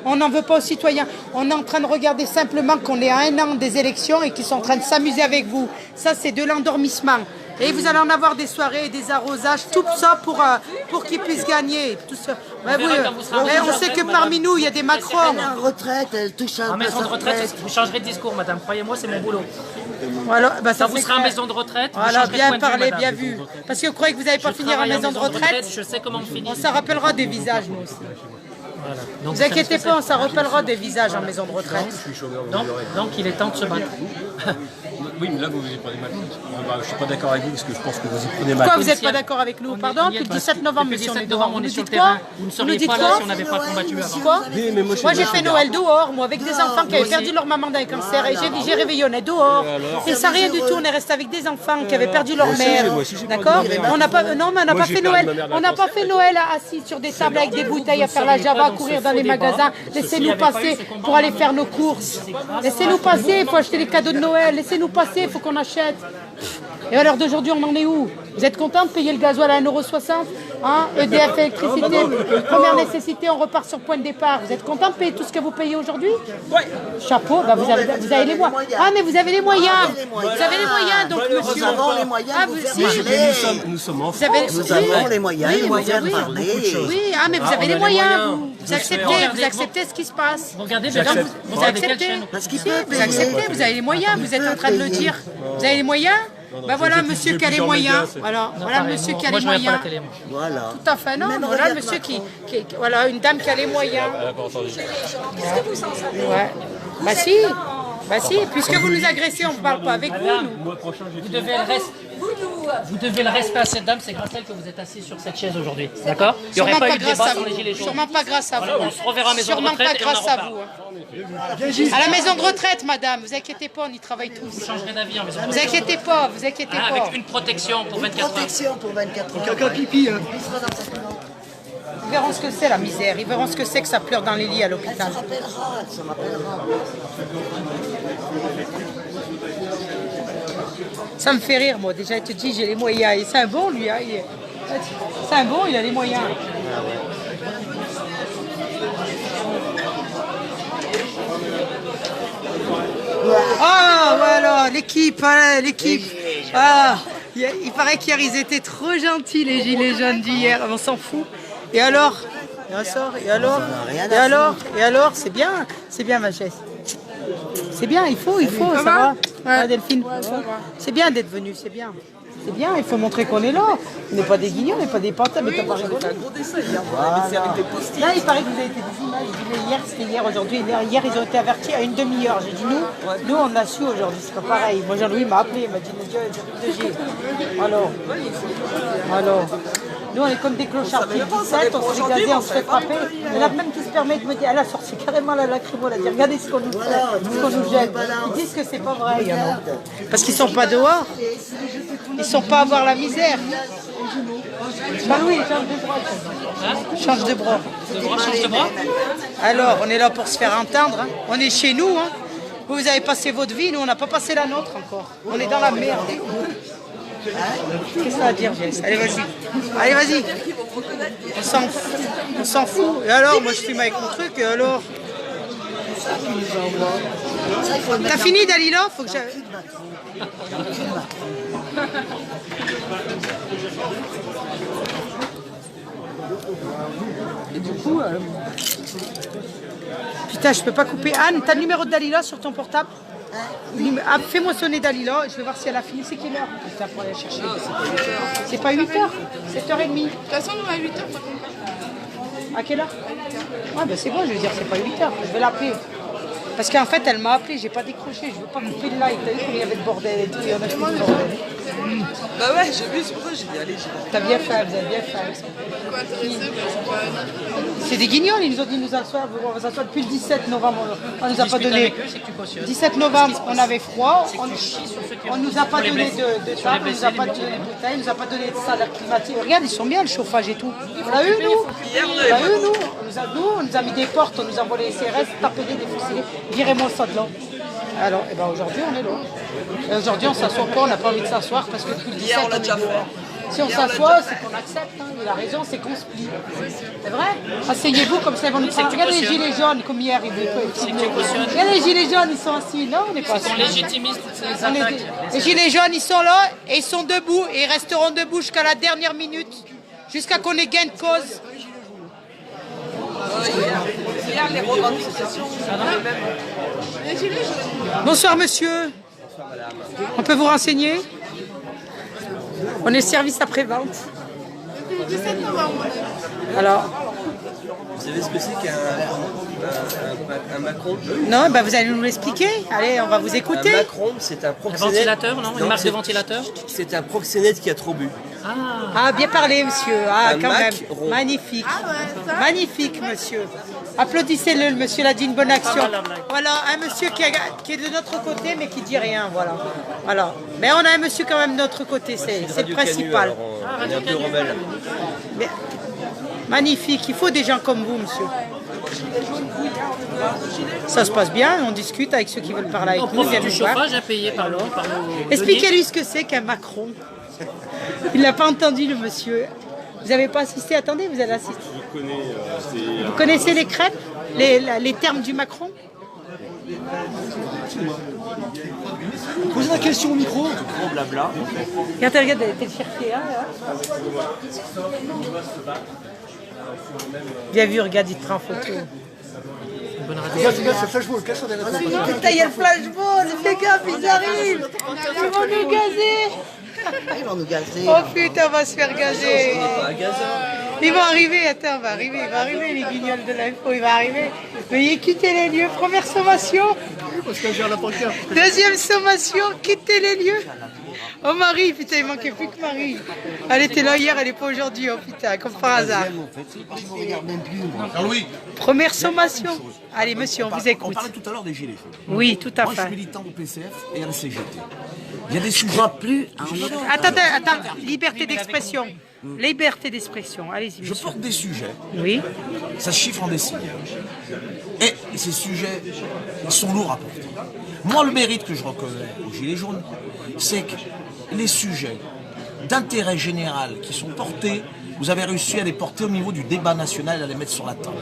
On n'en veut pas aux citoyens. On est en train de regarder simplement qu'on est à 1 an des élections et qu'ils sont en train de s'amuser avec vous. Ça, c'est de l'endormissement. Et vous allez en avoir des soirées, des arrosages, tout ça pour qu'ils puissent gagner. Tout ça. On sait que parmi nous, il y a des Macron. Elle est en retraite, elle touche un peu maison de retraite, vous changerez de discours, madame. Croyez-moi, c'est mon boulot. Voilà, ça vous sera en maison de retraite. Voilà, bien parlé, bien vu. Parce que vous croyez que vous n'allez pas finir en maison de retraite. Je sais comment finir. On s'en rappellera des visages, nous aussi. Voilà. Ne vous inquiétez pas, on s'en rappellera des visages en maison de retraite. Donc il est temps de se battre. Oui, mais là, vous y prenez mal. Je ne suis pas d'accord avec vous parce que je pense que vous y prenez mal. Pourquoi vous n'êtes pas d'accord avec nous? Pardon, depuis le 17 novembre, monsieur, on est sur le terrain. Vous ne seriez pas là si on n'avait pas combattu avant. Quoi? Moi, j'ai fait Noël dehors, moi, avec des enfants qui avaient perdu leur maman d'un cancer. Et j'ai réveillonné dehors. Et ça, rien du tout. On est resté avec des enfants qui avaient perdu leur mère. D'accord? On n'a pas fait Noël. On n'a pas fait Noël assis sur des tables avec des bouteilles à faire la java, à courir dans les magasins. Laissez-nous passer pour aller faire nos courses. Laissez-nous passer, il faut acheter les cadeaux de Noël. Laissez-nous passer, il faut qu'on achète. Et à l'heure d'aujourd'hui, on en est où? Vous êtes content de payer le gasoil à 1,60 €, hein? EDF électricité, première nécessité, on repart sur point de départ. Vous êtes content de payer tout ce que vous payez aujourd'hui? Oui. Chapeau, bah vous avez les moyens. Ah, mais vous avez les moyens. Vous avez les moyens, donc monsieur. Nous avons les moyens de vous faire parler. Nous sommes en France. Nous avons les moyens de vous faire parler. Oui, ah, mais vous avez les moyens, vous acceptez ce qui se passe. Vous regardez, vous acceptez. Vous avez les moyens, vous êtes en train de le dire. Vous avez les moyens? Ben voilà, monsieur qui a les moyens. Voilà, monsieur qui a les moyens. Voilà. Tout à fait, non. Voilà, monsieur voilà, une dame qui a les moyens. Est-ce que vous en savez? Ouais. Bah si. Bah si, puisque vous nous agressez, on ne parle pas avec vous. Vous devez le respect à cette dame, c'est grâce à elle que vous êtes assis sur cette chaise aujourd'hui. D'accord? Il n'y aurait pas eu de débat sur les gilets jaunes. Sûrement pas grâce à vous. Voilà, on se reverra à la maison de retraite. Sûrement pas grâce à vous. À la maison de retraite, madame, vous inquiétez pas, on y travaille tous. Vous changerez d'avis en maison de Vous retraite. inquiétez pas, vous inquiétez pas. Avec une protection pour 24 heures. Protection pour 24 heures. Caca pipi, hein. Ils verront ce que c'est la misère, ils verront ce que c'est que ça pleure dans les lits à l'hôpital. Elle s'en rappellera. Ça me fait rire, moi. Déjà, il te dit, j'ai les moyens. Et c'est un bon, lui. Hein. C'est un bon, il a les moyens. Ah, voilà, l'équipe, hein, l'équipe. Ah, il paraît qu'hier, ils étaient trop gentils, les gilets jaunes d'hier. On s'en fout. Et alors? Et alors? C'est bien, ma chaise. C'est bien, il faut, ça va. Ah, Delphine, c'est bien d'être venu, c'est bien. C'est bien, il faut montrer qu'on est là. On n'est pas des guignons, on n'est pas des pantins, mais t'as pas rigolé. C'est un gros dessin hier. Là, il paraît que vous avez été des images. Hier, c'était hier, aujourd'hui. Hier, ils ont été avertis à une demi-heure. J'ai dit, nous, on a su aujourd'hui, c'est pas pareil. Moi, Jean-Louis m'a appelé, il m'a dit, Nadia, j'ai plus de G. Alors. Nous, on est comme des clochards. 17, on se fait gazer, on se fait frapper. Il y en a même qui se permettent de me dire, elle a sorti carrément la lacrymo, elle a dit, regardez ce qu'on nous fait, ce qu'on nous jette. Ils disent que c'est pas vrai, il y en a. Parce qu'ils sont pas dehors. Ils sont pas à voir la misère. Jean-Louis, change de bras. Change de bras. Change de bras. Alors, on est là pour se faire entendre. Hein. On est chez nous. Hein. Vous avez passé votre vie, nous, on n'a pas passé la nôtre encore. On est dans la merde. Qu'est-ce que ça va dire, Jess? Allez, vas-y. On s'en fout. Et alors, moi, je filme avec mon truc, et alors? T'as fini, Dalila? Faut que j'aille. Et du coup... Putain, je peux pas couper. Anne, t'as le numéro de Dalila sur ton portable? Ah, fais-moi sonner Dalila, je vais voir si elle a fini. C'est quelle heure? Putain, pour aller la chercher. C'est pas 8h, 7h30. De toute façon, nous, à 8h, à quelle heure? Ouais, ben c'est bon, je veux dire, c'est pas 8h, je vais l'appeler. Parce qu'en fait, elle m'a appelé, j'ai pas décroché, je veux pas couper le live. T'as vu qu'il y avait de bordel et tout, il y en a tout le bordel. Bah ouais, j'ai vu, c'est pour ça que j'ai dit, allez, j'y vais. T'as bien fait, vous avez bien fait. C'est des guignols, ils nous ont dit nous asseoir, on va s'asseoir depuis le 17 novembre. On nous a pas donné. 17 novembre, on avait froid, on nous a pas donné de table, on nous a pas donné de bouteilles, on nous a pas donné de salle climatique. Regarde, ils sont bien le chauffage et tout. On a eu nous. On nous a mis des portes, on nous a volé les CRS, tapé des défoncés, virez-moi ça de là. Alors, et ben aujourd'hui on est là. Et aujourd'hui on s'assoit pas, on n'a pas envie de s'asseoir parce que depuis le 17 on l'a déjà fait. Si on s'assoit, c'est qu'on accepte. Hein. Il a raison, c'est qu'on se plie. C'est vrai? Asseyez-vous comme ça, ils vont nous prendre. Regardez les gilets jaunes, comme hier. Regardez les gilets jaunes, ils sont assis. Non, on n'est pas assis. On légitimise toutes ces attaques. Les gilets jaunes, ils sont là et ils sont debout. Et ils resteront debout jusqu'à la dernière minute. Jusqu'à qu'on ait gain de cause. Hier, les revendications, les gilets jaunes. Bonsoir, monsieur. Bonsoir, madame. On peut vous renseigner? On est service après-vente. Depuis le 17 novembre. Alors. Vous savez ce que c'est qu'un Macron? Non, bah vous allez nous l'expliquer. Allez, on va vous écouter. Un Macron, c'est un proxénète. Un ventilateur, non? Une marque de ventilateur? C'est un proxénète qui a trop bu. Ah, bien parlé, monsieur. Ah, Un quand même. Macron. Magnifique. Magnifique, monsieur. Applaudissez-le, le monsieur l'a dit une bonne action. Voilà, un monsieur qui est de notre côté, mais qui dit rien, voilà. Mais on a un monsieur quand même de notre côté, c'est le principal. On est un peu rebelle. Mais, magnifique, il faut des gens comme vous, monsieur. Ça se passe bien, on discute avec ceux qui veulent parler avec nous. On profite du chauffage impayé par nos... Expliquez-lui ce que c'est qu'un Macron. Il n'a pas entendu, le monsieur. Vous n'avez pas assisté? Attendez, vous allez assister. Vous connaissez les crêpes? Les termes du Macron? Posez la question au micro. Gros blabla. Regarde, t'es cherché, hein? Bien vu, regarde, il te prend en photo. Regarde, c'est le flashball, cache-toi derrière toi. Putain, il y a le flashball, fais gaffe, ils arrivent. Ils vont nous gazer. Ils vont nous gazer. Oh putain, on va se faire gazer. Ils vont arriver, attends, il va arriver, les guignols de l'info, il va arriver. Veuillez quitter les lieux, première sommation. parce que j'ai la poker. Deuxième sommation, quitter les lieux. Oh Marie, putain, il manquait plus que Marie. Elle était là hier, elle n'est pas aujourd'hui, oh putain, comme par hasard. Jean-Louis. Première sommation. Allez, monsieur, on vous On écoute. parlait tout à l'heure des Gilets jaunes. Oui, tout à Moi, je fait. suis militant au PCF et à la CGT. Il y a des Je sujets. crois plus. Attendez, liberté d'expression. Liberté d'expression, allez-y, Je monsieur. porte des sujets. Oui. Ça se chiffre en décimales. Et ces sujets, ils sont lourds à porter. Moi, le mérite que je reconnais aux Gilets jaunes, c'est que les sujets d'intérêt général qui sont portés, vous avez réussi à les porter au niveau du débat national et à les mettre sur la table.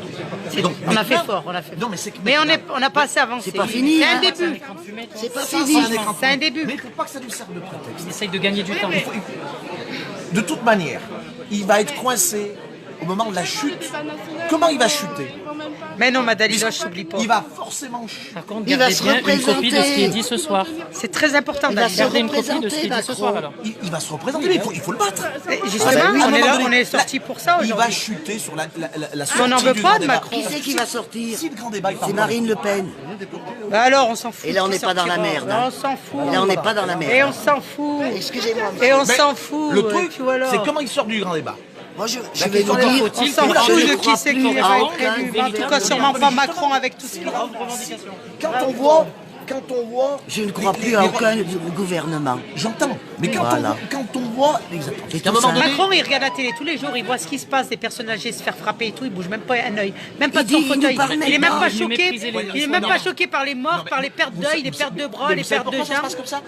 Donc, On a maintenant- fait fort, on a fait Non, fort. mais c'est que Mais on maintenant- n'a pas assez avancé. C'est pas fini, C'est hein. un début. C'est pas Ça, fini. c'est un écran. C'est un début. Mais il ne faut pas que ça nous serve de prétexte. On essaye de gagner du temps. De toute manière, il va être coincé au moment de la chute. Comment il va chuter? Mais non, Madalina, je t'oublie pas. Il va forcément chuter. Par contre, Il va gardez se bien une copie de ce qui est représenter. dit ce soir. C'est très important Il va d'aller se Gardez une copie de ce qui est représenter, dit ce soir Macron. alors. Il va se représenter, mais il faut le battre. Justement, Ah ben oui, à un on est moment là, donné, on est sorti pour ça Il va aujourd'hui. chuter sur la on sortie n'en veut du pas grand de débat. Macron. Qui c'est qui va sortir? Si le grand débat, il part C'est pas. Marine Le Pen. Bah alors, on s'en fout. Et là, on qui n'est pas dans la sortira. merde, Là, hein. on s'en fout. Là, on n'est pas dans la merde. Et on s'en fout. Excusez-moi. Et on Mais s'en fout. Le truc, tu vois, alors. c'est comment il sort du grand débat. Moi, je La vais question vous est dire. On s'en Moi, fout je de ne qui crois c'est plus qui à va être aucun élu. En tout cas, sûrement pas Macron avec tout ce qu'il a. Quand on voit... Je ne crois plus à aucun gouvernement. J'entends. Mais Voilà. quand on voit... Exactement. C'est À un tout moment ça. donné... Macron, il regarde la télé tous les jours, il voit ce qui se passe, des personnes âgées se faire frapper et tout, il bouge même pas un œil, même pas Il de son dit, il nous fauteuil. parle Il est même même pas. pas Vous choqué. méprisez les Il est même pas choqué par les morts, par les pertes d'œil, les pertes de bras, mais les vous savez pertes de pourquoi ça se jambes. passe comme ça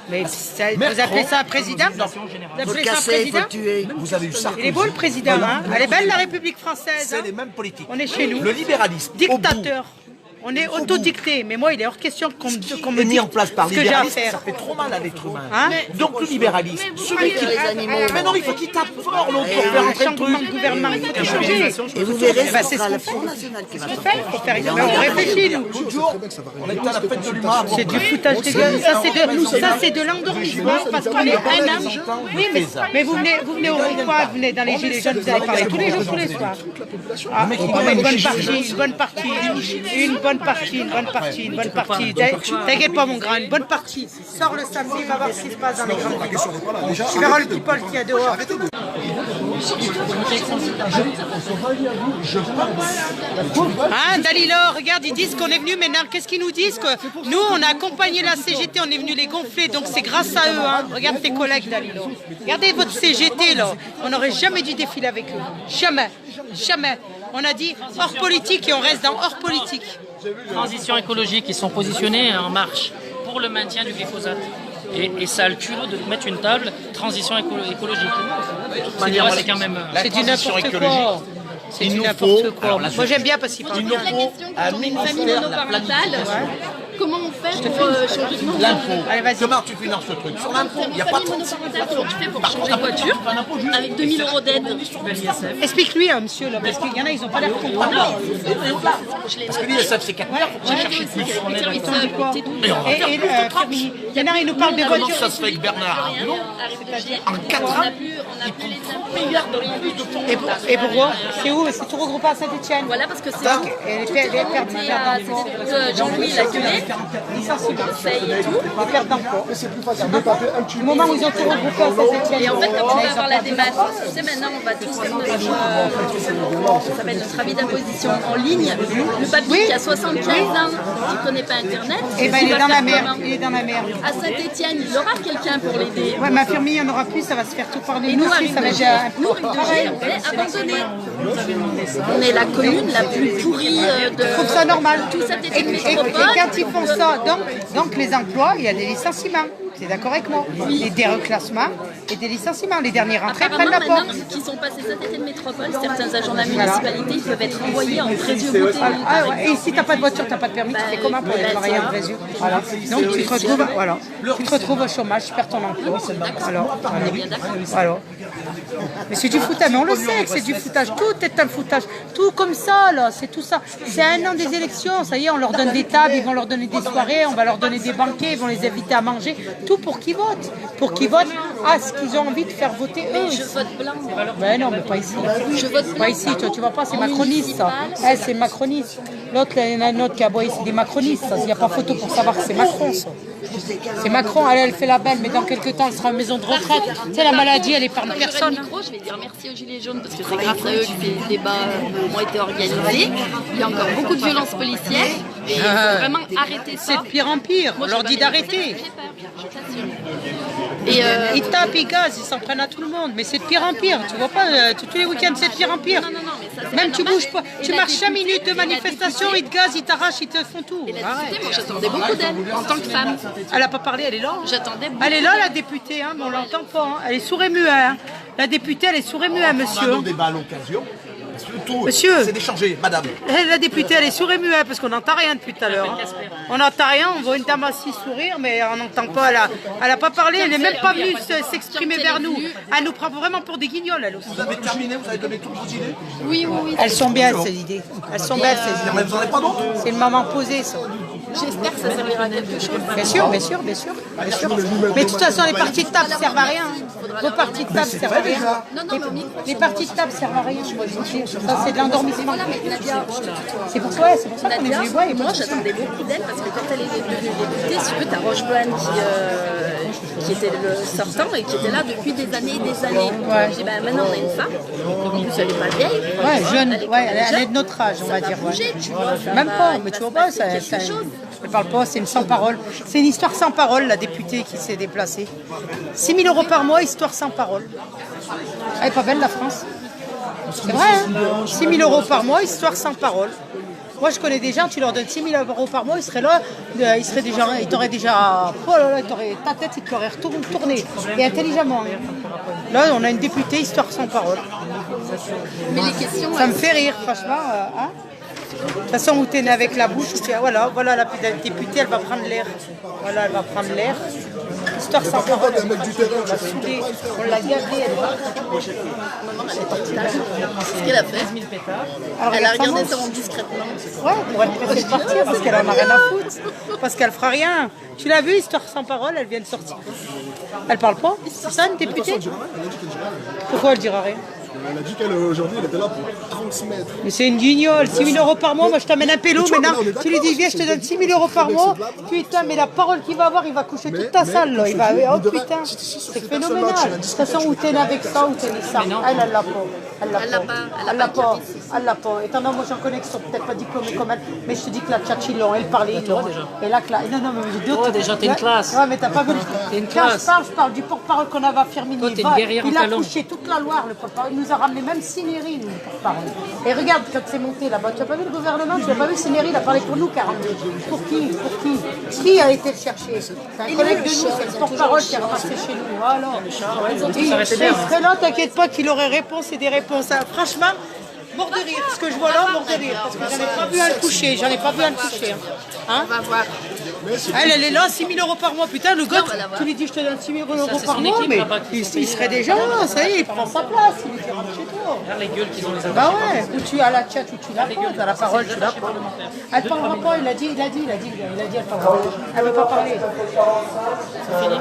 Mais vous appelez ça un président? Vous Faut le appelez ça un casser, il faut président? le tuer. Vous avez eu ça. Il est beau le président, hein? Elle est belle la République française. C'est hein. les mêmes politiques. On est chez nous. Le libéralisme. Dictateur. On est autodicté, mais moi il est hors de question qu'on me Mis dise en place par ce que j'ai à libéralisme, ça faire. fait trop mal à l'être humain. Hein? Donc le libéralisme, celui qui... les animaux. Mais non, il faut qu'il tape fort l'autre pour Et faire le entrer le Changement de truc. gouvernement, il faut tout changer. Et vous verrez, Bah, ce c'est sera ce le qu'on fait. Front National qui va C'est sortir. fait, faut faire. Mais on réfléchit nous. L'autre jour, on était à la fête de l'humain. C'est du foutage de gueule. Ça, c'est de l'endormissement parce qu'on est un an. Oui, mais vous venez au rond-point, vous venez dans les Gilets jaunes, vous allez parler tous les jours, tous les soirs. Ah, une bonne partie. T'inquiète pas, mon grand, une bonne partie. Sors le samedi, va voir ce qui se passe dans les grandes villes. Tu verras le people qu'il y a dehors. Hein, Dalila, regarde, ils disent qu'on est venu maintenant. Qu'est-ce qu'ils nous disent que nous, on a accompagné la CGT, on est venu les gonfler, donc c'est grâce à eux. Hein. Regarde tes collègues, Dalila. Regardez votre CGT, là. On n'aurait jamais dû défiler avec eux. Jamais. Jamais. On a dit hors politique et on reste dans hors politique. Transition écologique, ils sont positionnés en marche pour le maintien du glyphosate. Et ça a le culot de mettre une table transition écologique. C'est quand même... C'est du n'importe quoi. C'est du n'importe quoi. Moi j'aime bien parce qu'il parle bien. La question, quand on est une famille monoparentale, comment on fait pour changer de nom? L'impôt. Comment tu finances ce truc? Sur l'impôt, il n'y a pas de... Famille monoparentale, comment tu fais pour changer de voiture avec 2000 € d'aide? Explique-lui, hein, monsieur, là, parce qu'il y en a, ils n'ont pas l'air contents. Parce que l'ISF, c'est 4 milliards, faut chercher plus. Et Firmini, il y en a, ils nous parlent de Comment voitures. ça se fait que Bernard Arnault, en 4 ans, On a plus les impôts Et pourquoi? C'est où? C'est tout regroupé à Saint-Etienne. Voilà, parce que c'est Et les pertes Jean-Louis l'a gueulé, paye et tout. Les pertes d'emploi. Du moment où ils ont tout regroupé à Saint-Etienne. Et en fait, quand tu vas avoir la démarche, tu sais, maintenant, on va tous faire ça s'appelle notre avis d'imposition en ligne. Le papy qui a 75 ans, qui ne connaît pas Internet, Eh ben, il est dans la merde. Il est dans la merde. à Saint-Etienne, il aura quelqu'un pour l'aider. Ouais, ma firme, il n'y en aura plus, ça va se faire tout par les Et nous, aussi, Rive ça va de être Gé, un nous, Rive de Gé, on est abandonnés. On est la commune la plus pourrie de... Je trouve ça normal. Tout ça, t'es Et une métropole. quand ils font ça, donc les emplois, il y a des licenciements. Tu es d'accord avec moi? Et des reclassements et des licenciements. Les derniers rentrés prennent la Apparemment, porte. maintenant, qui sont passés cet été de métropole, certains agents de la municipalité, ils peuvent être envoyés en Brésil-Bouté. Ah ouais, et si t'as pas de voiture, t'as pas de permis, tu fais comment pour aller travailler en Brésil? Voilà. Donc tu te retrouves au chômage, tu perds ton emploi. Alors. Mais c'est du foutage, mais on le sait que c'est du foutage. Tout est un foutage. Tout comme ça, là, c'est tout ça. C'est un an des élections, ça y est, on leur donne des tables, ils vont leur donner des soirées, on va leur donner des banquets, ils vont les inviter à manger. Tout pour qu'ils votent. Pour qu'ils votent à ce qu'ils ont envie de faire voter eux. Je vote blanc. Ben non, mais pas ici. Je vote Pas ici, tu vois pas, c'est macroniste ça. Eh, c'est macroniste. L'autre, il y en a une autre qui a aboyé, c'est des macronistes. Il n'y a pas photo pour savoir que c'est Macron, ça. C'est Macron, elle fait la belle, mais dans quelques temps, elle sera en maison de retraite. Tu sais, la maladie, elle épargne personne. Je vais dire merci aux Gilets jaunes parce que c'est grâce à eux que ces débats ont été organisés. Il y a encore beaucoup de violences policières et il faut vraiment arrêter ça. C'est de pire en pire, on leur dit d'arrêter. Et ils tapent, ils gazent, ils s'en prennent à tout le monde, mais c'est de pire en pire. Tu vois pas, tous les week-ends, c'est de pire en pire. Même tu bouges pas, tu marches 5 minutes de manifestation, ils te gazent, ils t'arrachent, ils te font tout. Et la députée, moi j'attendais beaucoup d'elle en tant que femme. Elle n'a pas parlé, elle est là. J'attendais beaucoup. Elle est là, la députée, hein, mais on l'entend pas. Hein. Elle est sourd et muet. Hein. La députée, elle est sourd et muet, monsieur. On a nos débats à l'occasion. Monsieur, c'est d'échanger, madame. La députée, elle est sourd et muet parce qu'on n'entend rien depuis tout à l'heure. Hein. On n'entend rien, on voit une dame assise sourire, mais on n'entend pas. Elle n'a pas parlé, elle n'est même pas venue s'exprimer vers nous. Elle nous prend vraiment pour des guignols, elle aussi. Vous avez terminé, vous avez donné toutes vos idées? Oui, oui, oui. Elles sont bien, ces idées. Elles sont belles, ces idées. Mais vous n'en avez pas d'autres? C'est le moment posé, ça. J'espère que ça servira à quelque chose. Bien sûr, bien sûr, bien sûr. Bien sûr. Mais de toute façon, les parties de table servent à rien. Vos parties de table servent à rien. Les parties de table servent à rien. Ça, c'est de l'endormissement. C'est pour ça, qu'on est venu voir. Moi, j'attendais beaucoup d'elle parce que quand elle est devenue députée, si tu veux, t'as Rocheblane qui était le sortant et qui était là depuis des années et des années. Ouais. Je dis, ben, maintenant on a une femme, en plus elle n'est pas vieille. Ouais, jeune, elle est de notre âge, on va dire. Même pas, mais tu vois pas, ça. Je ne parle pas, c'est une sans parole. C'est une histoire sans parole, la députée qui s'est déplacée. 6 000 € par mois, histoire sans parole. Elle n'est pas belle, la France. C'est vrai, hein, 6 000 € par mois, histoire sans parole. Moi, je connais des gens, tu leur donnes 6 000 € par mois, ils seraient là, ils t'auraient déjà... Oh là là, ta tête, ils t'auraient retourné. Et intelligemment. Là, on a une députée, histoire sans parole. Mais les questions... Ça me fait rire, franchement. Hein. De toute façon, où tu es né avec la bouche, tu dis, voilà la députée, elle va prendre l'air. Voilà, elle va prendre l'air. Histoire sans parole, on l'a soudée, on l'a gardée, elle va. Qu'est-ce qu'elle a fait? Elle a regardé ça discrètement. Ouais, pour être pressée de partir parce qu'elle en a rien à foutre. Parce qu'elle fera rien. Tu l'as vu, histoire sans parole, elle vient de sortir. Elle parle pas? C'est ça, une députée? Pourquoi elle dira rien? Elle a dit qu'aujourd'hui, elle était là pour transmettre. Mais c'est une guignole, 6 000 € par mois, moi je t'amène un pélo, maintenant tu lui dis viens je te donne 6 000 € par mois, putain mais la parole qu'il va avoir, il va coucher toute ta salle là, il va, oh putain, c'est phénoménal. De toute façon où t'es né avec ça, où t'es né ça, elle l'a pas. Elle l'a pas. Et non, moi j'en connais qui sont peut-être pas diplômés comme elle, mais je te dis que la tchatch ils l'ont, elle parlait, ils l'ont. Et là, non, mais j'ai d'autres. Déjà, t'es une classe. Ouais, mais t'as pas vu. T'es une classe. Je parle du porte-parole qu'on avait à Firmini. Il a couché toute la Loire, le porte-parole. Il nous a ramené même Sinéry, nous, le porte-parole. Et regarde, quand c'est monté là-bas, tu n'as pas vu le gouvernement, tu n'as pas vu Sinéry, il a parlé pour nous 42. Pour qui? Qui a été le chercher? C'est un collègue de nous, c'est le porte-parole qui a ramassé chez nous. Voilà. Il serait là, t'inquiète pas qu'il aurait réponse et des réponses. Franchement, mort de rire. Ce que je vois là, mort de rire. Parce que j'en ai pas vu un le coucher. Hein? On va voir. Elle est là, 6 000 € par mois. Putain, le gars, tu lui dis je te donne 6 000 € par mois, mais il serait déjà là, ça y est, il prend sa place, il était rentré chez toi. Regarde les gueules qu'ils ont les Bah ouais, ou tu as la tchat, ou tu la poses, à la parole, tu la poses. Elle ne parlera pas, il a dit, elle parlera pas. Elle ne veut pas parler. C'est fini.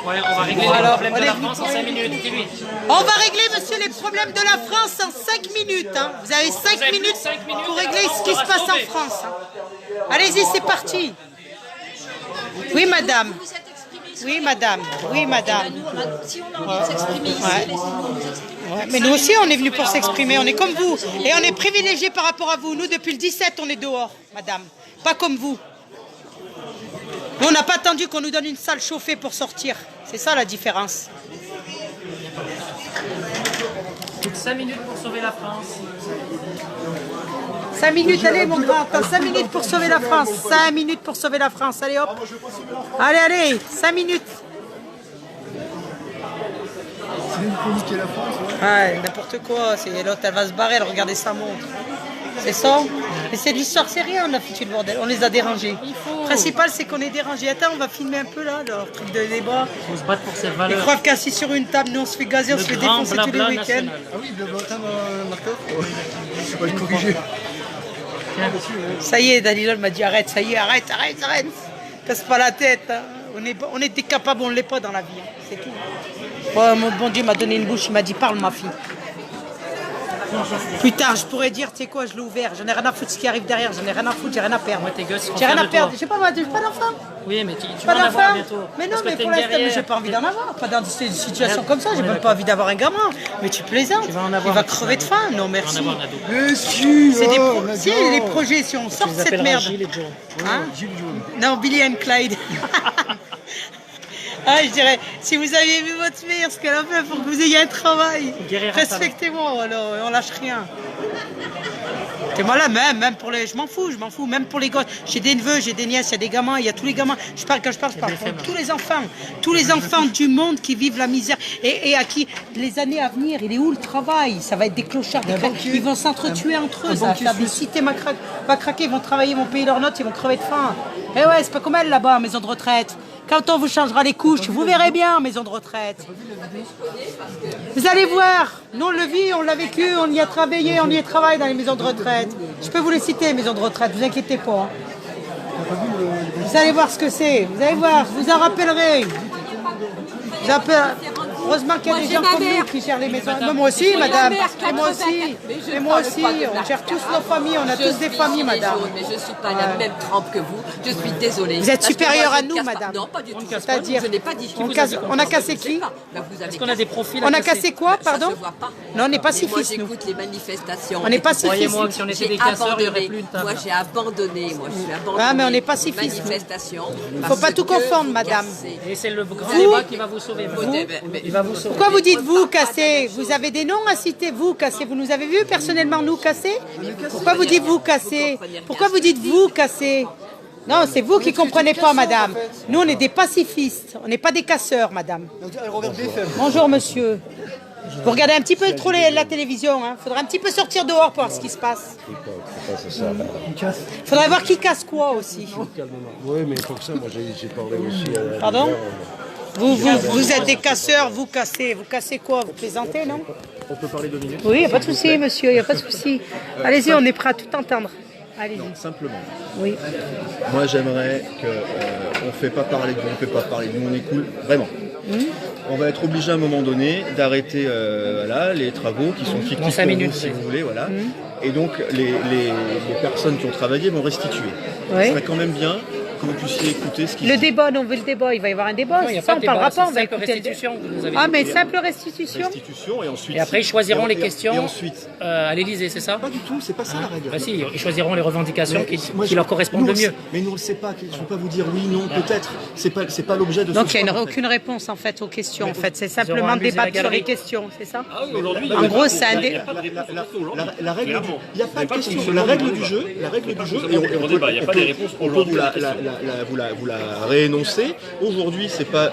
Ouais, on va régler les problèmes de la France en 5 minutes, dis-lui. On va régler, monsieur, les problèmes de la France en 5 minutes. Hein. Vous avez 5 minutes pour régler ce qui se passe en France. Hein. Allez-y, c'est parti. Oui, madame. Oui, madame. Oui, madame. Si on a envie de s'exprimer ici, laissez-nous nous exprimer. Ouais, mais nous aussi, on est venus pour s'exprimer. On est comme vous. Et on est privilégiés par rapport à vous. Nous, depuis le 17, on est dehors, madame. Pas comme vous. Nous, on n'a pas attendu qu'on nous donne une salle chauffée pour sortir. C'est ça la différence. 5 minutes pour sauver la France. 5 minutes, allez mon grand, 5 minutes pour sauver la France. 5 minutes pour sauver la France, allez hop. Allez, 5 minutes. C'est la France, ouais, n'importe quoi. L'autre, elle va se barrer, elle regardait sa montre. C'est ça? Mais c'est de l'histoire, c'est rien, on a foutu le bordel. On les a dérangés. Le principal, c'est qu'on est dérangés. Attends, on va filmer un peu là, leur truc de débat. On se bat pour cette valeur. Ils croient qu'assis sur une table, nous on se fait gazer, on se fait défoncer tous les week-ends. Ah oui, le blabla marqueur. Je vais le corriger. Ça y est, Dalilol m'a dit arrête, ça y est, arrête. Casse pas la tête. Hein. On était capables, on ne l'est pas dans la vie. Hein. C'est tout. Ouais, mon bon Dieu m'a donné une bouche, il m'a dit parle ma fille. Plus tard, je pourrais dire, tu sais quoi, je l'ai ouvert. J'en ai rien à foutre ce qui arrive derrière. J'en ai rien à foutre, j'ai rien à perdre. Moi, tes gosses seront J'ai rien fiers à de perdre. toi. J'ai pas d'enfant. Oui, mais tu Pas vas en avoir d'enfant. bientôt. Mais non, Parce que mais t'es pour une l'instant, guerrière. j'ai pas envie d'en avoir. Pas dans des situations comme ça. J'ai même pas envie d'avoir un gamin. Mais tu plaisantes. Tu vas en Il avoir. va crever de faim. Non, merci. Tu vas en avoir un ado. Mais si, C'est des oh, si, les projets, si on sort Tu de les cette appelleras merde. Gilles et Joe. Hein Gilles Jaune. Non, Billy and Clyde. Ah, je dirais, si vous aviez vu votre mère, ce qu'elle a fait pour que vous ayez un travail, Guerrière respectez-moi, alors, on lâche rien. Et voilà, même pour les. Je m'en fous, même pour les gosses. J'ai des neveux, j'ai des nièces, il y a des gamins, il y a tous les gamins. Quand je parle pour tous les enfants du monde qui vivent la misère et à qui les années à venir, il est où le travail? Ça va être des clochards, ils vont s'entretuer entre eux. Ça va des cités va craquer, ils vont travailler, ils vont payer leurs notes, ils vont crever de faim. Eh ouais, c'est pas comme elle là-bas, maison de retraite. Quand on vous changera les couches, vous verrez bien, maison de retraite. Vous allez voir, nous on le vit, on l'a vécu, on y a travaillé, on y travaille dans les maisons de retraite. Je peux vous les citer, les maisons de retraite, vous inquiétez pas. Vous allez voir ce que c'est, vous allez voir, vous en rappellerez. Heureusement qu'il y a des gens comme nous qui gèrent les maisons. Mais moi aussi, madame. Et moi aussi, on gère tous nos familles, on a tous des familles, madame. Mais je ne suis pas la même trempe que vous, je suis désolée. Vous êtes supérieure à nous, madame. Non, pas du tout. C'est-à-dire, je n'ai pas dit. on a cassé qui? Est-ce qu'on a des profils On a cassé quoi, pardon? Non, on n'est pas Moi, pacifistes, nous. j'écoute les manifestations. On n'est pas Croyez-moi que si on était des casseurs, il n'y aurait plus une table. Moi, j'ai abandonné. Moi, je suis abandonné. Ah, mais on est pacifistes, nous. Manifestations. Il ne faut pas tout confondre, madame. Et c'est le grand débat qui va vous sauver. Il va vous sauver. Pourquoi vous dites vous casser? Vous avez des noms à citer, vous casser. Vous nous avez vus personnellement nous casser? Pourquoi vous dites vous casser? Pourquoi vous dites vous casser? Non, c'est vous qui ne comprenez pas, madame. Nous, on est des pacifistes. On n'est pas des casseurs, madame. Bonjour, monsieur. Vous regardez un petit peu trop la télévision. Il faudrait un petit peu sortir dehors pour voir ce qui se passe. Il faudrait voir qui casse quoi aussi. Oui, mais pour ça, moi j'ai parlé aussi à... Pardon? Vous êtes des casseurs, vous cassez. Vous cassez quoi? Vous plaisantez, non? On peut parler 2 minutes? Oui, il n'y a pas de souci, monsieur, il n'y a pas de souci. Allez-y, on est prêt à tout entendre. Allez-y. Non, simplement. Oui. Moi, j'aimerais qu'on ne fait pas parler de nous, on ne fait pas parler de nous, on est cool, vraiment. On va être obligé à un moment donné d'arrêter les travaux qui sont fictifs pour vous, si vous voulez, voilà. Et donc, les personnes qui ont travaillé vont restituer. Oui. Ce serait quand même bien que vous puissiez écouter ce qui Le débat, on veut le débat, il va y avoir un débat. Non, il y a ça, pas on de parlera débat, pas, on va simple écouter restitution, vous avez Ah, dit. mais simple restitution. et ensuite... Et après, ils choisiront les et questions ensuite, à l'Élysée, c'est ça? pas du tout, c'est pas ça la règle. Ah si, ils choisiront les revendications Moi, qui leur correspondent le mieux. Mais nous on le sait pas, je ne peux pas vous dire oui, non, peut-être. C'est pas l'objet de ce Donc il n'y soir, a en fait. aucune réponse en fait aux questions. En fait, c'est Ils auront simplement amusé la débattre sur les galerie. questions, c'est ça? Ah oui, aujourd'hui, En gros, c'est un débat. La règle, il n'y a pas de question. La règle du jeu, et on débat, il n'y a pas de réponse on peut vous la réénoncer. Aujourd'hui, c'est pas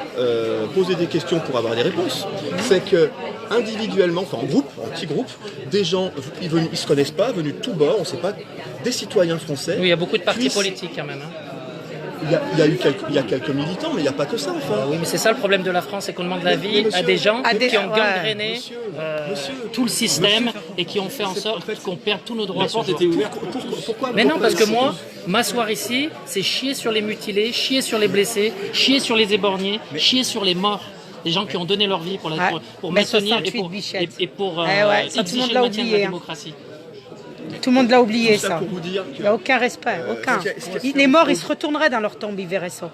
poser des questions pour avoir des réponses. C'est que individuellement, enfin en groupe, en petit groupe, des gens, ils se connaissent pas, venus de tous bords, on sait pas, des citoyens français. Oui, il y a beaucoup de partis puissent- politiques quand même. Hein. Il y a quelques militants, mais il n'y a pas que ça, enfin. Oui, mais c'est ça le problème de la France, c'est qu'on demande la vie à des gens qui ont gangréné tout le système et qui ont fait en sorte qu'on perde tous nos droits. Mais non, parce que moi, m'asseoir ici, c'est chier sur les mutilés, chier sur les blessés, chier sur les éborgnés, chier sur les morts. Des gens qui ont donné leur vie pour maintenir et pour ça, tout le monde exiger l'a le maintien de la oublié, hein. démocratie. Tout le monde l'a oublié, Tout ça ça. pour vous dire que- Il n'y a aucun respect, aucun. Les morts, ils se retourneraient dans leur tombe, ils verraient ça.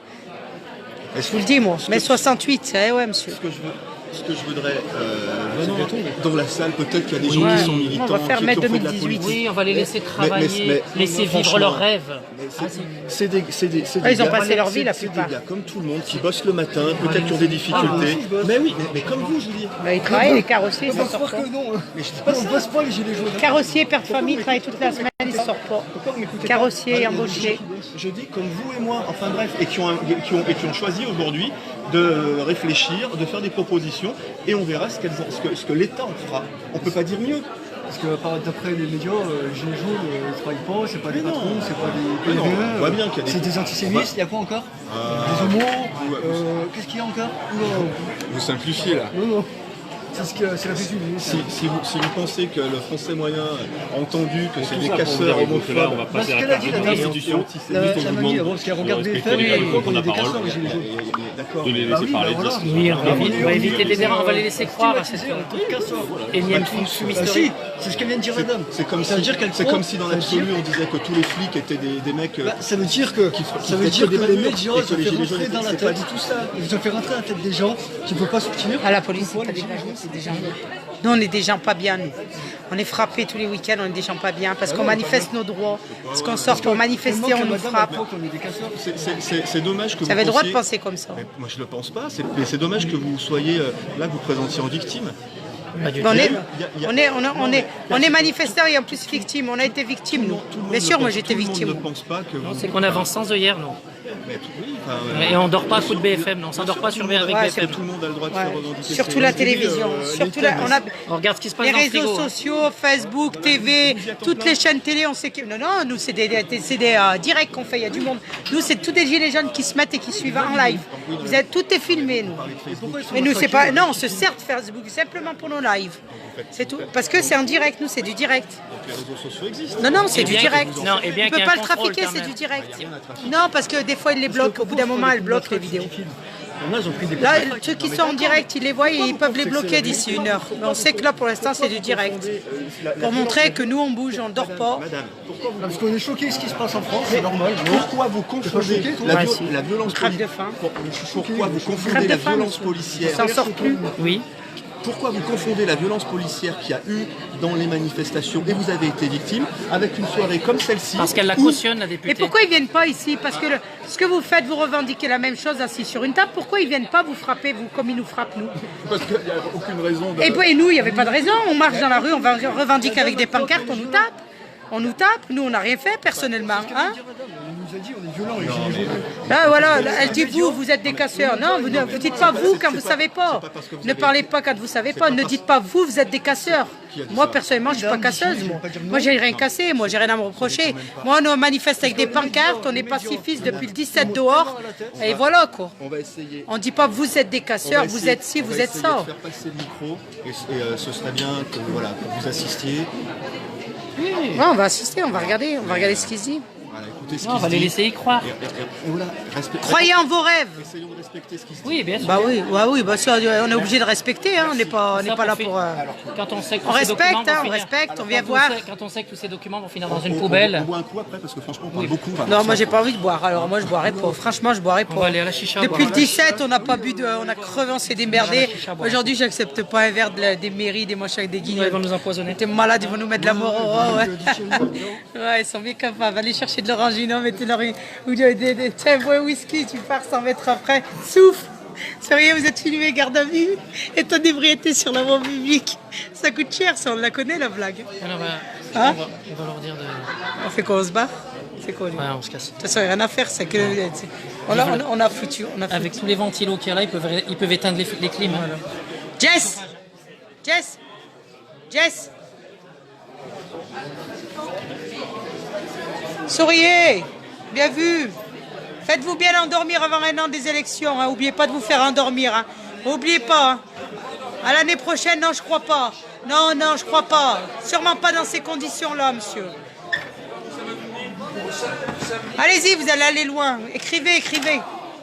Je vous le dis, moi. Mais 68, ouais, monsieur. Ce que je voudrais, dans la salle, peut-être qu'il y a des gens qui sont militants, On va faire qui mai ont fait de la 2018. politique. Oui, on va les laisser travailler, mais laisser vivre franchement, leurs rêves. C'est des ils ont gars- passé leur vie, la c'est plupart. des gars comme tout le monde qui bossent le matin, peut-être qui ont des difficultés. Mais oui, mais comme vous, je vous dis. Ils travaillent, les carrossiers, ils s'en sortent pas. Mais je dis pas ça. pas les gilets jaunes. Carrossiers, père de famille, travaillent toute la semaine, ils ne sortent pas. Carrossiers, embauchés. Je dis comme vous et moi, enfin bref, et qui ont choisi aujourd'hui de réfléchir, de faire des propositions, et on verra ce que l'État en fera. On peut pas dire mieux. Parce que d'après les médias, les gilets jaunes, ils ne travaillent pas, c'est pas des Mais non. patrons, c'est pas des Mais non, PDE, on voit bien qu'il y a des- c'est des antisémites, il y a quoi encore Des homos, qu'est-ce qu'il y a encore Vous simplifiez là. Non. C'est la fusion. Si vous pensez que le français moyen a entendu que c'est des casseurs homophobes, on va passer à qu'elle a dit, la l'institution antisémite, la manie, parce qu'elle regarde BFM, et à l'époque, on est des casseurs, les gilets jaunes. d'accord. de les laisser parler. Oui, on va éviter de les déranger, on va les laisser croire à cette énième fume historique. C'est ce qu'elle vient de dire madame. C'est comme si dans l'absolu on disait que tous les flics étaient des mecs. Ça veut dire que les mecs ils ont fait rentrer dans la tête. Ils ont fait rentrer dans la tête des gens qui ne peuvent pas sortir. À la police, c'est des gens. Nous, on est des gens pas bien, nous. On est frappés tous les week-ends, on est des gens pas bien, parce qu'on manifeste nos droits. Parce qu'on sort pour manifester, on nous frappe. C'est dommage que vous. Vous avez le droit de penser comme ça. Moi, je le pense pas. Mais c'est dommage que vous soyez là, vous présentiez en victime. On est manifestants et en plus victimes. On a été victimes, nous. Bien sûr, moi j'étais victime. Ne pense pas que vous... C'est qu'on avance sans œillère, non. Et on dort pas à coup de BFM, non. On s'endort pas avec BFM. Tout le monde a le droit de se revendiquer. Surtout la télévision. On regarde ce qui se passe les dans le réseaux frigo. sociaux, Facebook, TV, toutes les chaînes télé, on sait que... Non, nous c'est des directs qu'on fait, il y a du monde. Nous c'est tous des gilets jaunes qui se mettent et qui suivent en live. Tout est filmé, nous. Mais nous c'est pas... Non, on se sert de Facebook simplement pour nos lives. C'est tout. Parce que c'est en direct, nous c'est du direct. Les réseaux sociaux existent. Non, c'est du direct. Non, et bien on ne peut pas le trafiquer, c'est du direct. Non, parce que des fois ils les bloquent. Au bout d'un moment, ils bloquent les vidéos. Là, ceux qui sont en direct, ils les voient et ils peuvent les bloquer d'ici 1 heure. Mais on sait que là, pour l'instant, c'est du direct. Pour montrer que nous, on bouge, on ne dort pas. Parce qu'on est choqués de ce qui se passe en France, c'est normal. Pourquoi vous confondez la violence policière? Pourquoi vous confondez la violence policière? Ça n'en sort plus. Oui. Pourquoi vous confondez la violence policière qu'il y a eu dans les manifestations et vous avez été victime avec une soirée comme celle-ci? Parce qu'elle la cautionne, la députée. Et pourquoi ils ne viennent pas ici? Parce que ce que vous faites, vous revendiquez la même chose assis sur une table. Pourquoi ils ne viennent pas vous frapper, vous, comme ils nous frappent, nous? Parce qu'il n'y a aucune raison de... Et nous, il n'y avait pas de raison. On marche dans la rue, on va revendiquer avec des pancartes, on nous tape. On nous tape, nous on n'a rien fait personnellement. Hein? On nous a dit on est violents, les gilets jaunes. Là, voilà, elle dit vous êtes des casseurs. Non, vous ne dites pas vous quand vous ne savez pas. Ne parlez pas quand vous ne savez pas. Ne dites pas vous êtes des casseurs. Moi personnellement, je ne suis pas casseuse. Moi, j'ai rien cassé, moi, j'ai rien à me reprocher. Moi, on manifeste avec des pancartes, on est pacifistes depuis le 17 dehors. Et voilà quoi. On ne dit pas vous êtes des casseurs, vous êtes ci, vous êtes ça. On va faire passer le micro et ce serait bien que vous assistiez. Ouais, on va assister, on va regarder ce qu'ils disent. Voilà, écoutez ce On va les laisser y croire. Croyez en vos rêves. Essayons de respecter ce qui se dit. Oui, bien sûr. Bah oui, bah ça, on est obligé de respecter, hein. On n'est pas là pour... Quand on sait que on respecte, on vient voir. Quand on sait que tous ces documents vont finir dans une poubelle. On boit un coup après parce que franchement on parle beaucoup. Non, moi j'ai pas envie de boire, alors moi je boirais pas. Franchement, je boirais pas. On va aller à la chicha. Depuis le 17, on n'a pas bu, on a crevé, on s'est démerdé. Aujourd'hui, j'accepte pas un verre des mairies, des machins avec des guignols. Ils vont nous empoisonner. T'es malade, ils vont nous mettre de la mort au roi, ouais, ils sont bien capables. Allez chercher de l'orangino, mettez-leur ou tiens, bois un whisky, tu pars 100 mètres après. Souffle. Sérieux, vous êtes filmé, garde à vue. État d'ébriété sur la voie publique. Ça coûte cher, ça, on la connaît, la blague. On va leur dire de... On fait quoi, on se bat? C'est quoi, lui? Ouais, on se casse. De toute façon, il n'y a rien à faire, c'est que... On a foutu. Avec tous les ventilos qu'il y a là, ils peuvent éteindre les clim. Hein. Jess! Souriez! Bien vu! Faites-vous bien endormir avant un an des élections. Hein. N'oubliez pas de vous faire endormir. Hein. N'oubliez pas. Hein. À l'année prochaine, non, je crois pas. Non, je crois pas. Sûrement pas dans ces conditions-là, monsieur. Allez-y, vous allez aller loin. Écrivez.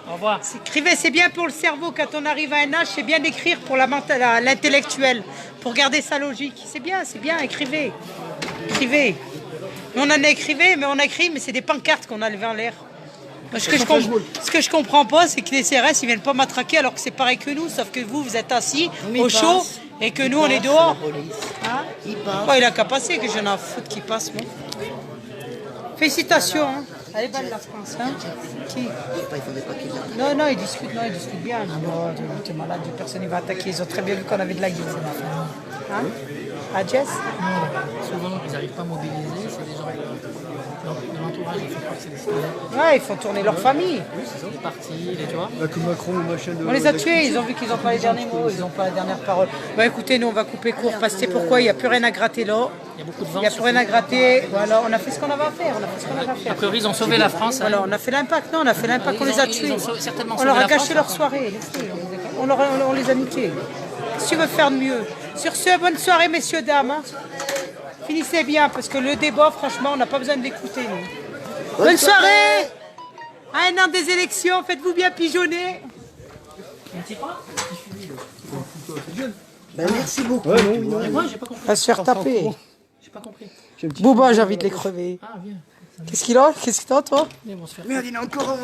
Au revoir. Écrivez, c'est bien pour le cerveau. Quand on arrive à un âge, c'est bien d'écrire pour l'intellectuel, pour garder sa logique. C'est bien, écrivez. Mais on en a écrit, mais c'est des pancartes qu'on a levées en l'air. Ce que je comprends pas, c'est que les CRS ils viennent pas matraquer alors que c'est pareil que nous, sauf que vous êtes assis au chaud et que nous on est dehors. Hein? Il a qu'à passer, que j'en ai à foutre qu'il passe, moi. Félicitations. Hein. Elle est belle la France. Hein? Qui? Non, ils discutent bien. Non, t'es malade, personne ne va attaquer. Ils ont très bien vu qu'on avait de la gueule. Hein? À Jess? Souvent, ils n'arrivent pas à mobiliser, c'est des gens de l'entourage, il faut croire que c'est des citoyens. Ouais, ils font tourner leur famille. Oui, c'est ça, les partis, tu vois. Là, que Macron, machin de... On les a tués, ils ont vu qu'ils n'ont pas les derniers mots, ils n'ont pas la dernière parole. Bah écoutez, nous on va couper court parce que c'est pourquoi il n'y a plus rien à gratter là. Il y a beaucoup de vent. Il n'y a plus rien à gratter. Voilà, on a fait ce qu'on avait à faire. A priori, ils ont sauvé la France. Voilà, on a fait l'impact. Non, on a fait l'impact qu'on les a tués. On leur a gâché leur soirée. On les a niqués. Qu'est-ce que tu veux faire de mieux? Sur ce, bonne soirée, messieurs, dames. Hein. Finissez bien, parce que le débat, franchement, on n'a pas besoin de l'écouter, nous. Bonne soirée. À un an des élections, faites-vous bien pigeonner. Ben, merci beaucoup. Moi, j'ai pas compris. On va se faire taper. J'ai pas compris. Bouba, j'ai envie de les crever. Ah, bien. Qu'est-ce qu'il a? Qu'est-ce que t'as, toi? Viens, on se fait. Merde, il est encore...